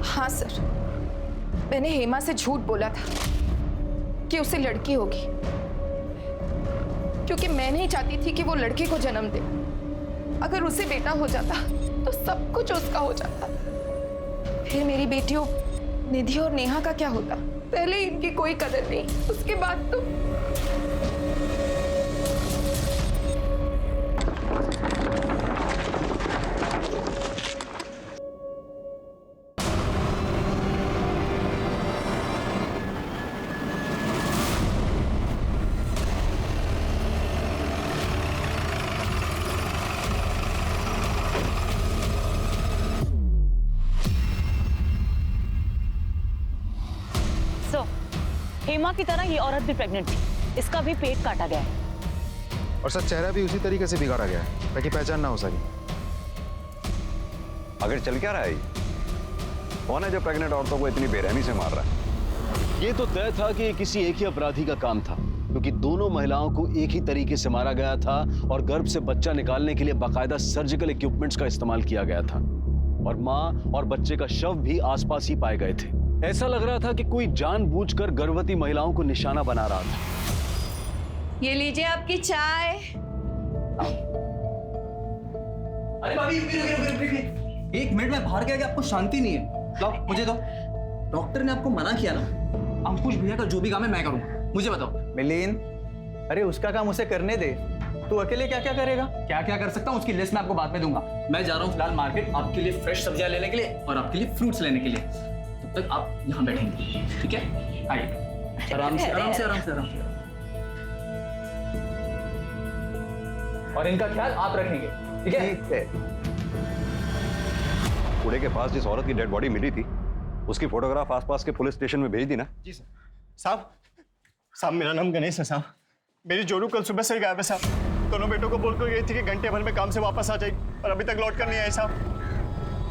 हाँ सर, मैंने हेमा से झूठ बोला था कि उसे लड़की होगी, क्योंकि मैं नहीं चाहती थी कि वो लड़के को जन्म दे। अगर उसे बेटा हो जाता तो सब कुछ उसका हो जाता। फिर मेरी बेटियों निधि और नेहा का क्या होता? पहले इनकी कोई कदर नहीं, उसके बाद तो हेमा की तरह ये औरत भी प्रेग्नेंट थी, इसका भी पेट काटा गया है। और सर चेहरा भी उसी तरीके से बिगाड़ा गया है ताकि पहचान ना हो सके। अगर चल क्या रहा है, कौन है जो प्रेग्नेंट औरतों को इतनी बेरहमी से मार रहा है? ये तो तय था कि ये किसी एक ही अपराधी का काम था, क्योंकि दोनों महिलाओं को एक ही तरीके से मारा गया था और गर्भ से बच्चा निकालने के लिए बाकायदा सर्जिकल इक्विपमेंट्स का इस्तेमाल किया गया था, और मां और बच्चे का शव भी आसपास ही पाए गए थे। ऐसा लग रहा था कि कोई जानबूझकर गर्भवती महिलाओं को निशाना बना रहा था। ये लीजिए आपकी चाय। अरे भाभी एक मिनट में बाहर गया कि आपको शांति नहीं है। लाओ मुझे दो। डॉक्टर ने आपको मना किया ना, अंकुश भैया का जो भी काम है मैं करूंगा। मुझे बताओ। मिलिंद, अरे उसका काम उसे करने दे, तू अकेले क्या क्या करेगा? क्या क्या कर सकता हूँ उसकी लिस्ट मैं आपको बाद में दूंगा। मैं जा रहा हूँ फिलहाल मार्केट आपके लिए फ्रेश सब्जियां लेने के लिए और आपके लिए फ्रूट्स लेने के लिए। तब तक आप यहाँ बैठेंगे, ठीक है? आइए आराम से आराम से आराम से आराम से। और इनका ख्याल आप रखेंगे, ठीक है? ठीक है। पुणे के पास जिस औरत की डेड बॉडी मिली थी उसकी फोटोग्राफ आसपास के पुलिस स्टेशन में भेज दी ना? जी सर। साहब मेरा नाम गणेश है साहब। मेरी जोरू कल सुबह से ही गायब है साहब। दोनों बेटों को बोलकर गई थी कि घंटे भर में काम से वापस आ जाएगी और अभी तक लौट कर नहीं आई साहब।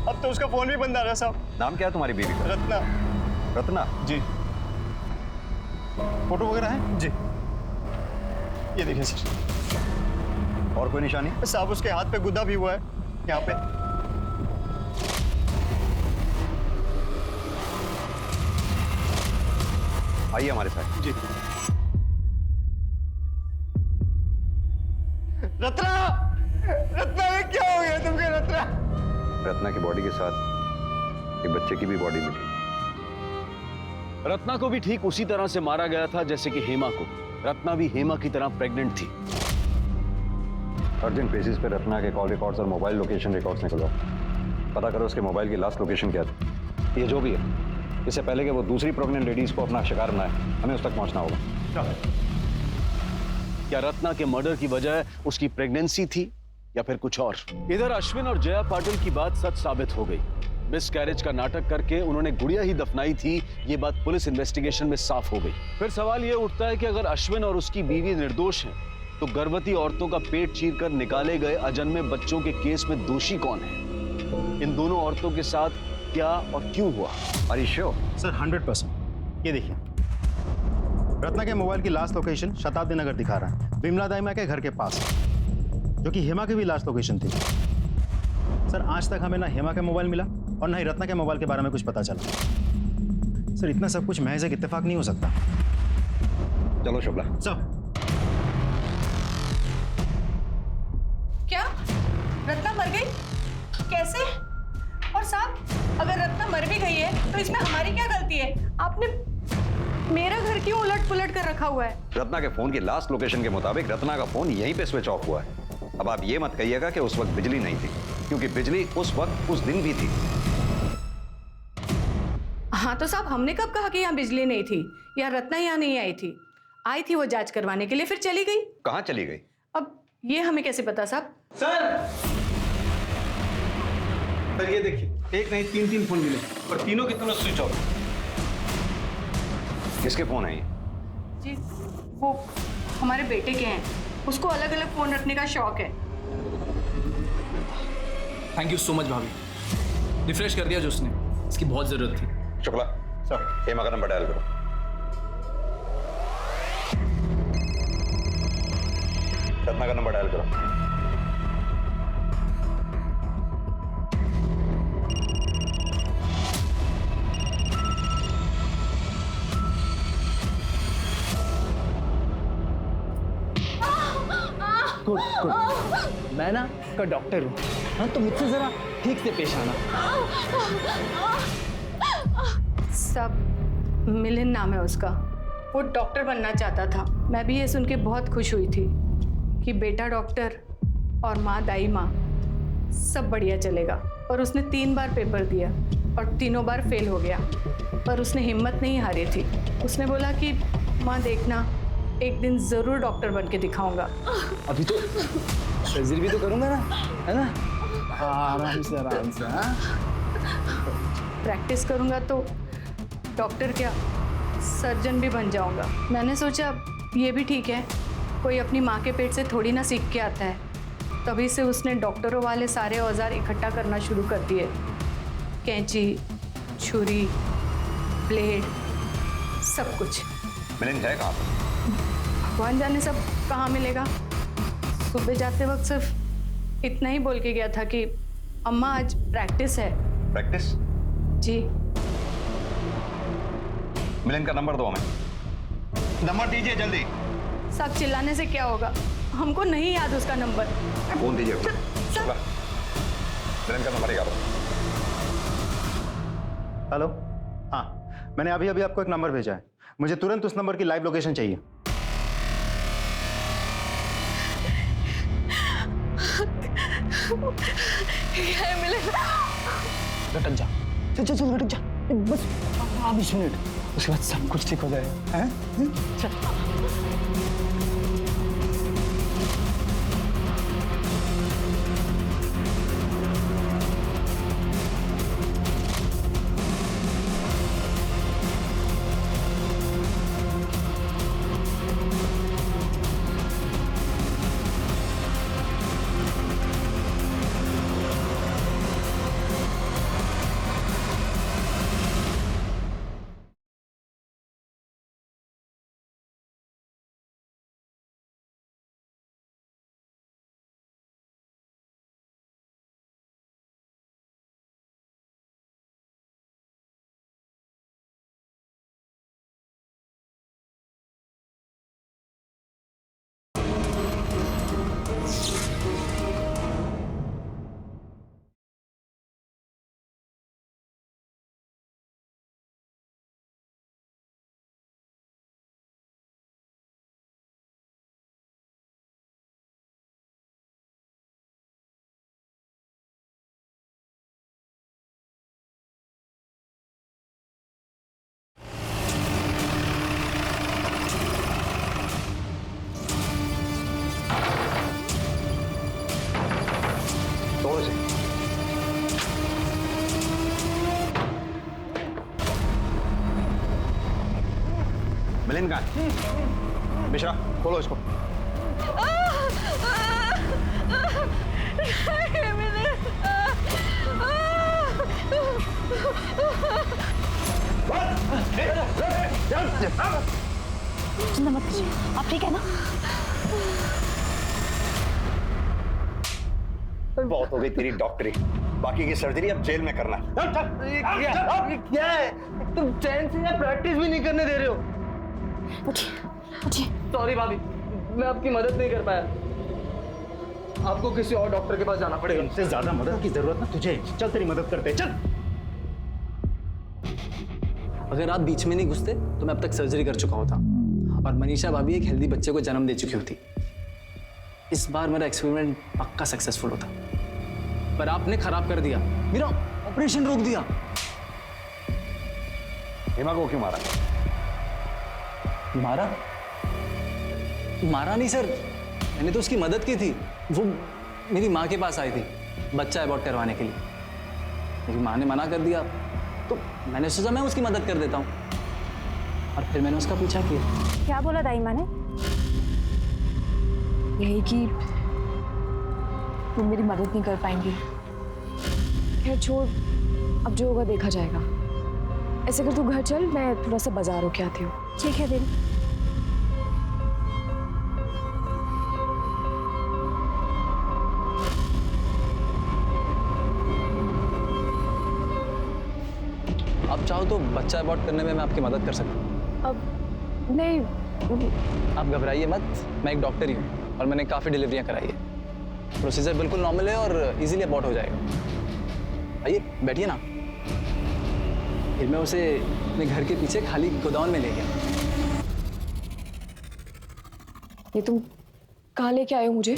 अब तो उसका फोन भी बंद आ रहा है साहब। नाम क्या है तुम्हारी बीवी का? रत्ना। रत्ना? जी। फोटो वगैरह है? जी। ये देखिए सर। और कोई निशानी? साहब उसके हाथ पे गुदा भी हुआ है, यहाँ पे। आइए हमारे साथ। जी। रत्ना, रत्ना ये क्या हो गया तुमके रत्ना? रत्ना की बॉडी के साथ एक बच्चे की भी बॉडी मिली। रत्ना को भी ठीक उसी तरह से मारा गया था जैसे कि हेमा को। रत्ना भी हेमा की तरह प्रेग्नेंट थी। अर्जेंट बेसिस पे रत्ना के कॉल रिकॉर्ड्स और मोबाइल लोकेशन रिकॉर्ड्स निकलवाओ। पता करो उसके मोबाइल की लास्ट लोकेशन क्या थी। ये जो भी है, इससे पहले कि वो दूसरी प्रेग्नेंट लेडीज को अपना शिकार बनाए, हमें उस तक पहुंचना होगा। क्या रत्ना के मर्डर की वजह उसकी प्रेगनेंसी थी या फिर कुछ और? इधर अश्विन और जया पाटिल की बात सच साबित हो गई। मिसकैरेज का नाटक करके उन्होंने गुड़िया ही दफनाई थी, ये बात पुलिस इन्वेस्टिगेशन में साफ हो गई। फिर सवाल ये उठता है कि अगर अश्विन और उसकी बीवी निर्दोष हैं, तो गर्भवती औरतों का पेट चीरकर निकाले गए अजन्मे बच्चों के केस में दोषी कौन है? इन दोनों औरतों के साथ क्या और क्यों हुआ? Are you sure? सर 100%। ये देखिए, रत्ना के मोबाइल की लास्ट लोकेशन शताब्दी नगर दिखा रहा है, विमला दाइमा के घर के पास, जो कि हेमा की भी लास्ट लोकेशन थी। सर आज तक हमें ना हेमा का मोबाइल मिला और ना ही रत्ना के मोबाइल के बारे में कुछ पता चला। सर इतना सब कुछ महज एक इत्तेफाक नहीं हो सकता। चलो शुभला। सर क्या रत्ना मर गई? कैसे? और साहब अगर रत्ना मर भी गई है तो इसमें हमारी क्या गलती है? आपने मेरा घर क्यों उलट पुलट कर रखा हुआ है? रत्ना के फोन की लास्ट लोकेशन के मुताबिक रत्ना का फोन यहीं पे स्विच ऑफ हुआ है। अब आप ये मत कहिएगा कि उस वक्त बिजली नहीं थी, क्योंकि बिजली उस वक्त उस दिन भी थी। हाँ तो साहब हमने कब कहा कि यहाँ बिजली नहीं थी या रत्ना यहाँ नहीं आई थी? आई थी वो जांच करवाने के लिए, फिर चली गई। कहाँ चली गई? अब ये हमें कैसे पता साहब? सर ये देखिए, एक नहीं तीन फोन मिले और तीनों की तरफ स्विच ऑफ। किसके फोन है ये? जी वो हमारे बेटे के हैं। उसको अलग अलग फोन रखने का शौक है। थैंक यू सो मच भाभी, रिफ्रेश कर दिया जो उसने, इसकी बहुत जरूरत थी। शुक्ला सर, हेमा का नंबर डायल करो। रत्ना का नंबर डायल करो। गुड गुड, मैं ना का डॉक्टर हूँ, हाँ तो मुझसे जरा ठीक से पेश आना। सब मिलिंद नाम है उसका, वो डॉक्टर बनना चाहता था। मैं भी ये सुन के बहुत खुश हुई थी कि बेटा डॉक्टर और माँ दाई माँ सब बढ़िया चलेगा। और उसने 3 बार पेपर दिया और तीनों बार फेल हो गया, पर उसने हिम्मत नहीं हारी थी। उसने बोला कि माँ देखना, एक दिन जरूर डॉक्टर बन के दिखाऊंगा। अभी तो सर्जरी भी तो करूंगा ना, है ना? आराम से आराम से। हाँ, प्रैक्टिस करूंगा तो डॉक्टर क्या, सर्जन भी बन जाऊंगा। मैंने सोचा ये भी ठीक है, कोई अपनी माँ के पेट से थोड़ी ना सीख के आता है। तभी से उसने डॉक्टरों वाले सारे औजार इकट्ठा करना शुरू कर दिए, कैंची, छुरी, ब्लेड, सब कुछ। मिलिंद है कहाँ पर? भगवान जाने सब कहाँ मिलेगा। सुबह जाते वक्त सिर्फ इतना ही बोल के गया था कि अम्मा आज प्रैक्टिस है। प्रैक्टिस? जी। मिलिंद का नंबर दो हमें। नंबर दीजिए जल्दी। सब चिल्लाने से क्या होगा, हमको नहीं याद उसका नंबर। फोन दीजिए। शुक्ला, मिलिंद का नंबर निकालो। हेलो, हाँ मैंने अभी अभी आपको एक नंबर भेजा है, मुझे तुरंत उस नंबर की लाइव लोकेशन चाहिए। लटक जा, चल चल चल लटक जा, बस 20 मिनट, उसके बाद सब कुछ ठीक हो जाएगा। हैं? चल। मिलिंद कहाँ है? मिश्रा, खोलो इसको। चिंता मत कीजिए, आप ठीक है ना? बहुत हो गई तेरी डॉक्टरी, बाकी की सर्जरी अब जेल में करना। क्या है, तुम चैन से यहाँ प्रैक्टिस भी नहीं करने दे रहे हो। सॉरी भाभी, मैं आपकी मदद नहीं कर पाया। आपको किसी और डॉक्टर के पास जाना पड़ेगा। इनसे ज्यादा मदद की जरूरत ना तुझे, चल तेरी मदद करते हैं, चल। अगर आप बीच में नहीं घुसते तो मैं अब तक सर्जरी कर चुका होता और मनीषा भाभी एक हेल्दी बच्चे को जन्म दे चुकी होती। इस बार मेरा एक्सपेरिमेंट पक्का सक्सेसफुल होता, पर आपने खराब कर दिया, मेरा ऑपरेशन रोक दिया। हेमा को क्यों मारा? मारा? मारा नहीं सर, मैंने तो उसकी मदद की थी। वो मेरी माँ के पास आई थी बच्चा अबॉर्ट करवाने के लिए, मेरी माँ ने मना कर दिया, तो मैंने सोचा मैं उसकी मदद कर देता हूँ और फिर मैंने उसका पीछा किया। क्या बोला दाई माँ ने? यही कि वो मेरी मदद नहीं कर पाएंगी। खैर छोड़, अब जो होगा देखा जाएगा। ऐसे कर तू घर चल, मैं थोड़ा सा बाजार होके आती हूँ। ठीक है दीदी। आप चाहो तो बच्चा अबॉर्ट करने में मैं आपकी मदद कर सकता हूँ। अब नहीं, आप घबराइए मत, मैं एक डॉक्टर ही हूँ और मैंने काफ़ी डिलीवरियाँ कराई है। प्रोसीजर बिल्कुल नॉर्मल है और इजीली अबॉर्ट हो जाएगा। आइए बैठिए ना। फिर मैं उसे अपने घर के पीछे खाली गोदाम में ले गया। ये तुम कहाँ लेके आए हो मुझे?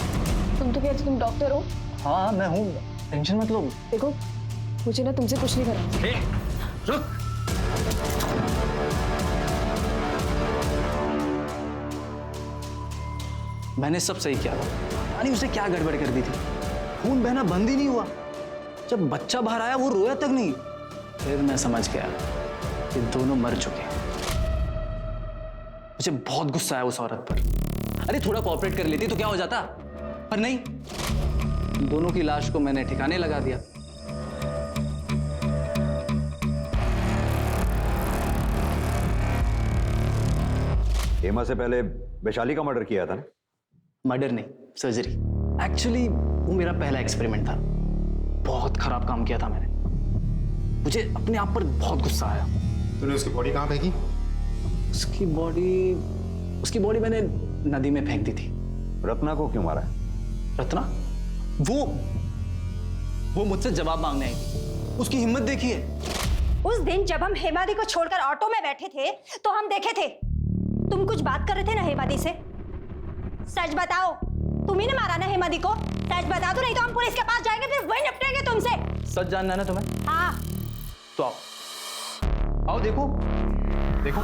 तुम तो कहते तुम डॉक्टर हो। हाँ मैं हूँ, टेंशन मत लो। देखो मुझे ना तुमसे कुछ नहीं करना। रुक। मैंने सब सही किया था। यानी उसे क्या गड़बड़ कर दी थी? खून बहना बंद ही नहीं हुआ। जब बच्चा बाहर आया वो रोया तक नहीं। फिर मैं समझ गया कि दोनों मर चुके हैं। मुझे बहुत गुस्सा आया उस औरत पर। अरे थोड़ा कोऑपरेट कर लेती तो क्या हो जाता, पर नहीं, दोनों की लाश को मैंने ठिकाने लगा दिया। हेमा से पहले वैशाली का मर्डर किया था ना? मर्डर नहीं, सर्जरी। एक्चुअली वो मेरा पहला एक्सपेरिमेंट था। बहुत खराब काम किया था मैंने। मुझे अपने आप पर बहुत गुस्सा आया। तूने उसकी बॉडी कहाँ फेंकी? उसकी बॉडी मैंने नदी में फेंक दी थी। रत्ना को क्यों मारा है? रत्ना? वो मुझसे जवाब मांगने आई। उसकी हिम्मत देखिए। उस दिन जब हम हेमादी को छोड़कर ऑटो में बैठे थे तो हम देखे थे तुम कुछ बात कर रहे थे ना हेमादी से। सच बताओ, तुम ही ने मारा ना हेमादी को? सच बता दो, नहीं तो हम पुलिस के पास जाएंगे, फिर वही निपटेंगे तुमसे। सच जानना है ना तुम्हें? हाँ। तो आओ देखो। देखो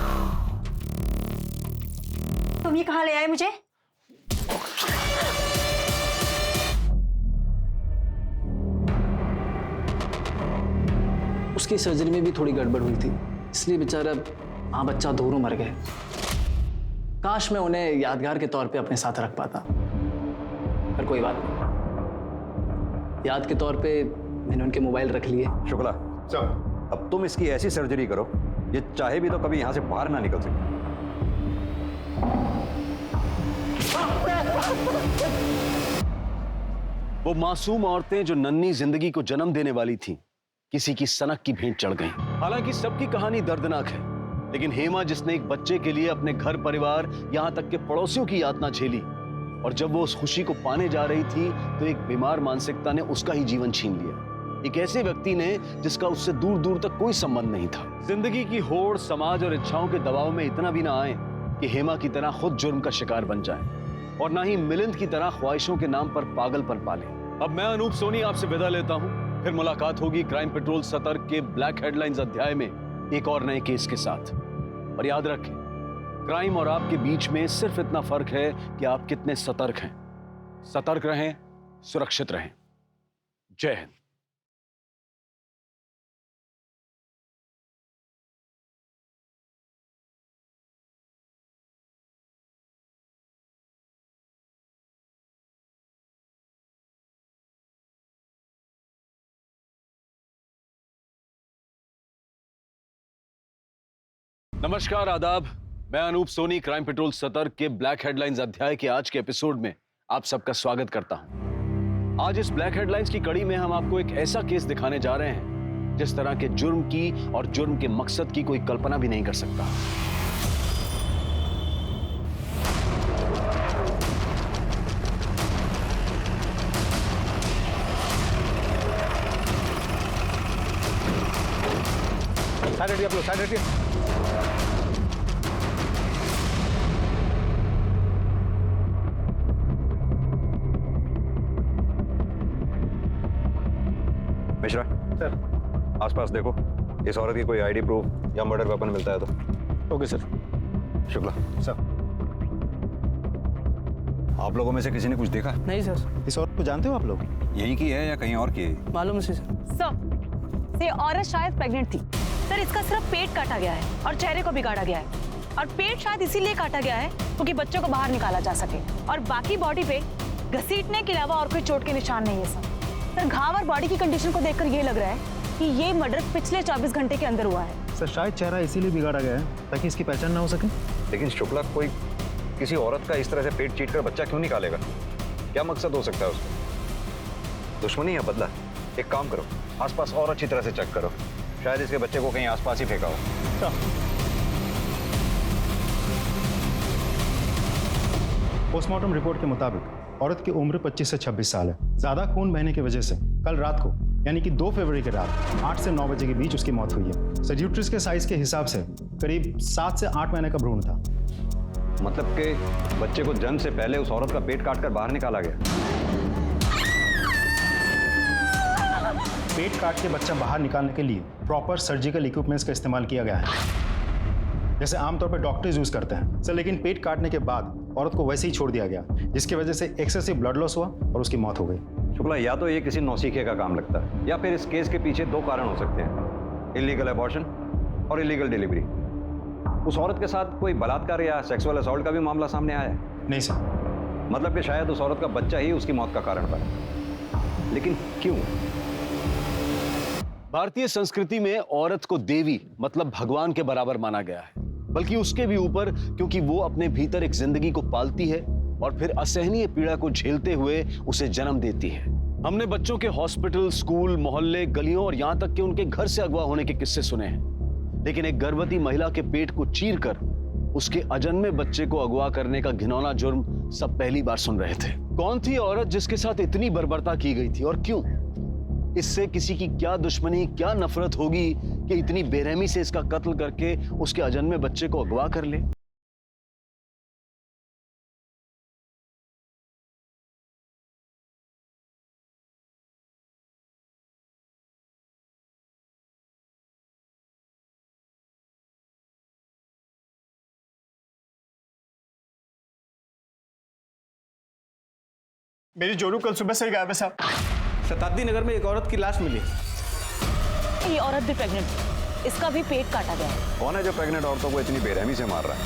तुम ये कहाँ ले आए मुझे? उसकी सर्जरी में भी थोड़ी गड़बड़ हुई थी, इसलिए बेचारा माँ बच्चा दोनों मर गए। काश मैं उन्हें यादगार के तौर पे अपने साथ रख पाता, पर कोई बात नहीं। याद के तौर पे मैंने उनके मोबाइल रख लिए। शुक्ला, अब तुम इसकी ऐसी सर्जरी करो ये चाहे भी तो कभी यहां से बाहर ना निकल सके। वो मासूम औरतें जो नन्ही जिंदगी को जन्म देने वाली थीं, किसी की सनक की भेंट चढ़ गईं। हालांकि सबकी कहानी दर्दनाक है, लेकिन हेमा जिसने एक बच्चे के लिए अपने घर परिवार यहां तक के पड़ोसियों की यातना झेली, और जब वो उस खुशी को पाने जा रही थी तो एक बीमार मानसिकता ने उसका ही जीवन छीन लिया। एक ऐसे व्यक्ति ने जिसका उससे दूर दूर तक कोई संबंध नहीं था। जिंदगी की होड़, समाज और इच्छाओं के दबाव में इतना भी ना आए कि हेमा की तरह खुद जुर्म का शिकार बन जाए, और ना ही मिलिंद की तरह ख्वाहिशों के नाम पर पागलपन पाले। अब मैं अनूप सोनी आपसे विदा लेता हूं। फिर मुलाकात होगी क्राइम पेट्रोल सतर्क के ब्लैक हेडलाइंस अध्याय में एक और नए केस के साथ। और याद रखें, क्राइम और आपके बीच में सिर्फ इतना फर्क है कि आप कितने सतर्क हैं। सतर्क रहें, सुरक्षित रहें। जय हिंद। नमस्कार, आदाब। मैं अनूप सोनी क्राइम पेट्रोल सतर्क के ब्लैक हेडलाइंस अध्याय के आज के एपिसोड में आप सबका स्वागत करता हूं। आज इस ब्लैक हेडलाइंस की कड़ी में हम आपको एक ऐसा केस दिखाने जा रहे हैं जिस तरह के जुर्म की और जुर्म के मकसद की कोई कल्पना भी नहीं कर सकता। साइड हटिए आप लोग, साइड हटिए। मिश्रा सर, आसपास देखो, इस औरत की कोई आईडी प्रूफ या मर्डर वेपन मिलता है तो। Okay sir. शुक्ला सर, आप लोगों में से किसी ने कुछ देखा? नहीं सर। इस औरत को जानते हो आप लोग? यही की है या कहीं और की है? मालूम है सर। सर, ये औरत शायद प्रेग्नेंट थी। सर, इसका सिर्फ पेट काटा गया है और चेहरे को भी काटा गया है। और पेट शायद इसीलिए काटा गया है क्योंकि बच्चों को बाहर निकाला जा सके। और बाकी बॉडी पे घसीटने के अलावा और कोई चोट के निशान नहीं है सर। घाव और बॉडी की कंडीशन को देखकर ये लग रहा है कि ये मर्डर पिछले 24 घंटे के अंदर हुआ है। सर शायद चेहरा इसीलिए बिगाड़ा गया है ताकि इसकी पहचान ना हो सके। लेकिन शुक्ला, कोई किसी औरत का इस तरह से पेट चीट कर बच्चा क्यों निकालेगा? क्या मकसद हो सकता है उसका? दुश्मनी या बदला? एक काम करो, आसपास और अच्छी तरह से चेक करो, शायद इसके बच्चे को कहीं आसपास ही फेंका हो। पोस्टमार्टम रिपोर्ट के मुताबिक औरत की उम्र 25 से 26 साल है। ज्यादा खून बहने की वजह से कल रात को यानी कि 2 फरवरी की रात 8 से 9 बजे के बीच उसकी मौत हुई है। सर यूट्रस के साइज के हिसाब से करीब 7 से 8 महीने का भ्रूण था। मतलब कि बच्चे को जन्म से पहले उस औरत का पेट काटकर बाहर निकाला गया। पेट काट के बच्चा बाहर निकालने के लिए प्रॉपर सर्जिकल इक्विपमेंट्स का इस्तेमाल किया गया है, जैसे आमतौर पर डॉक्टर्स यूज करते हैं सर। लेकिन पेट काटने के बाद औरत को वैसे ही छोड़ दिया गया, जिसकी वजह से एक्सेसिव ब्लड लॉस हुआ और उसकी मौत हो गई। शुक्ला, या तो ये किसी नौसीखे का काम लगता है या फिर इस केस के पीछे 2 कारण हो सकते हैं, इलीगल अबॉर्शन और इलीगल डिलीवरी। उस औरत के साथ कोई बलात्कार या सेक्सुअल असॉल्ट का भी मामला सामने आया है? नहीं सर। मतलब कि शायद उस औरत का बच्चा ही उसकी मौत का कारण बना। लेकिन क्यों? भारतीय संस्कृति में औरत को देवी मतलब भगवान के बराबर माना गया है, बल्कि उसके भी ऊपर, क्योंकि वो अपने भीतर एक जिंदगी को पालती है और फिर असहनीय पीड़ा को झेलते हुए उसे जन्म देती है। हमने बच्चों के हॉस्पिटल, स्कूल, मोहल्ले, गलियों और यहां तक कि उनके घर से अगवा होने के किस्से सुने हैं, लेकिन एक गर्भवती महिला के पेट को चीरकर उसके अजन्मे बच्चे को अगवा करने का घिनौना जुर्म सब पहली बार सुन रहे थे। कौन थी औरत जिसके साथ इतनी बर्बरता की गई थी और क्यों? इससे किसी की क्या दुश्मनी, क्या नफरत होगी कि इतनी बेरहमी से इसका कत्ल करके उसके अजन्मे बच्चे को अगवा कर ले? मेरी जोरू कल सुबह से ही गायब है साहब। शताब्दी नगर में एक औरत की लाश मिली। ये औरत भी प्रेग्नेंट है, इसका भी पेट काटा गया है। कौन है जो प्रेग्नेंट औरतों को इतनी बेरहमी से मार रहा है?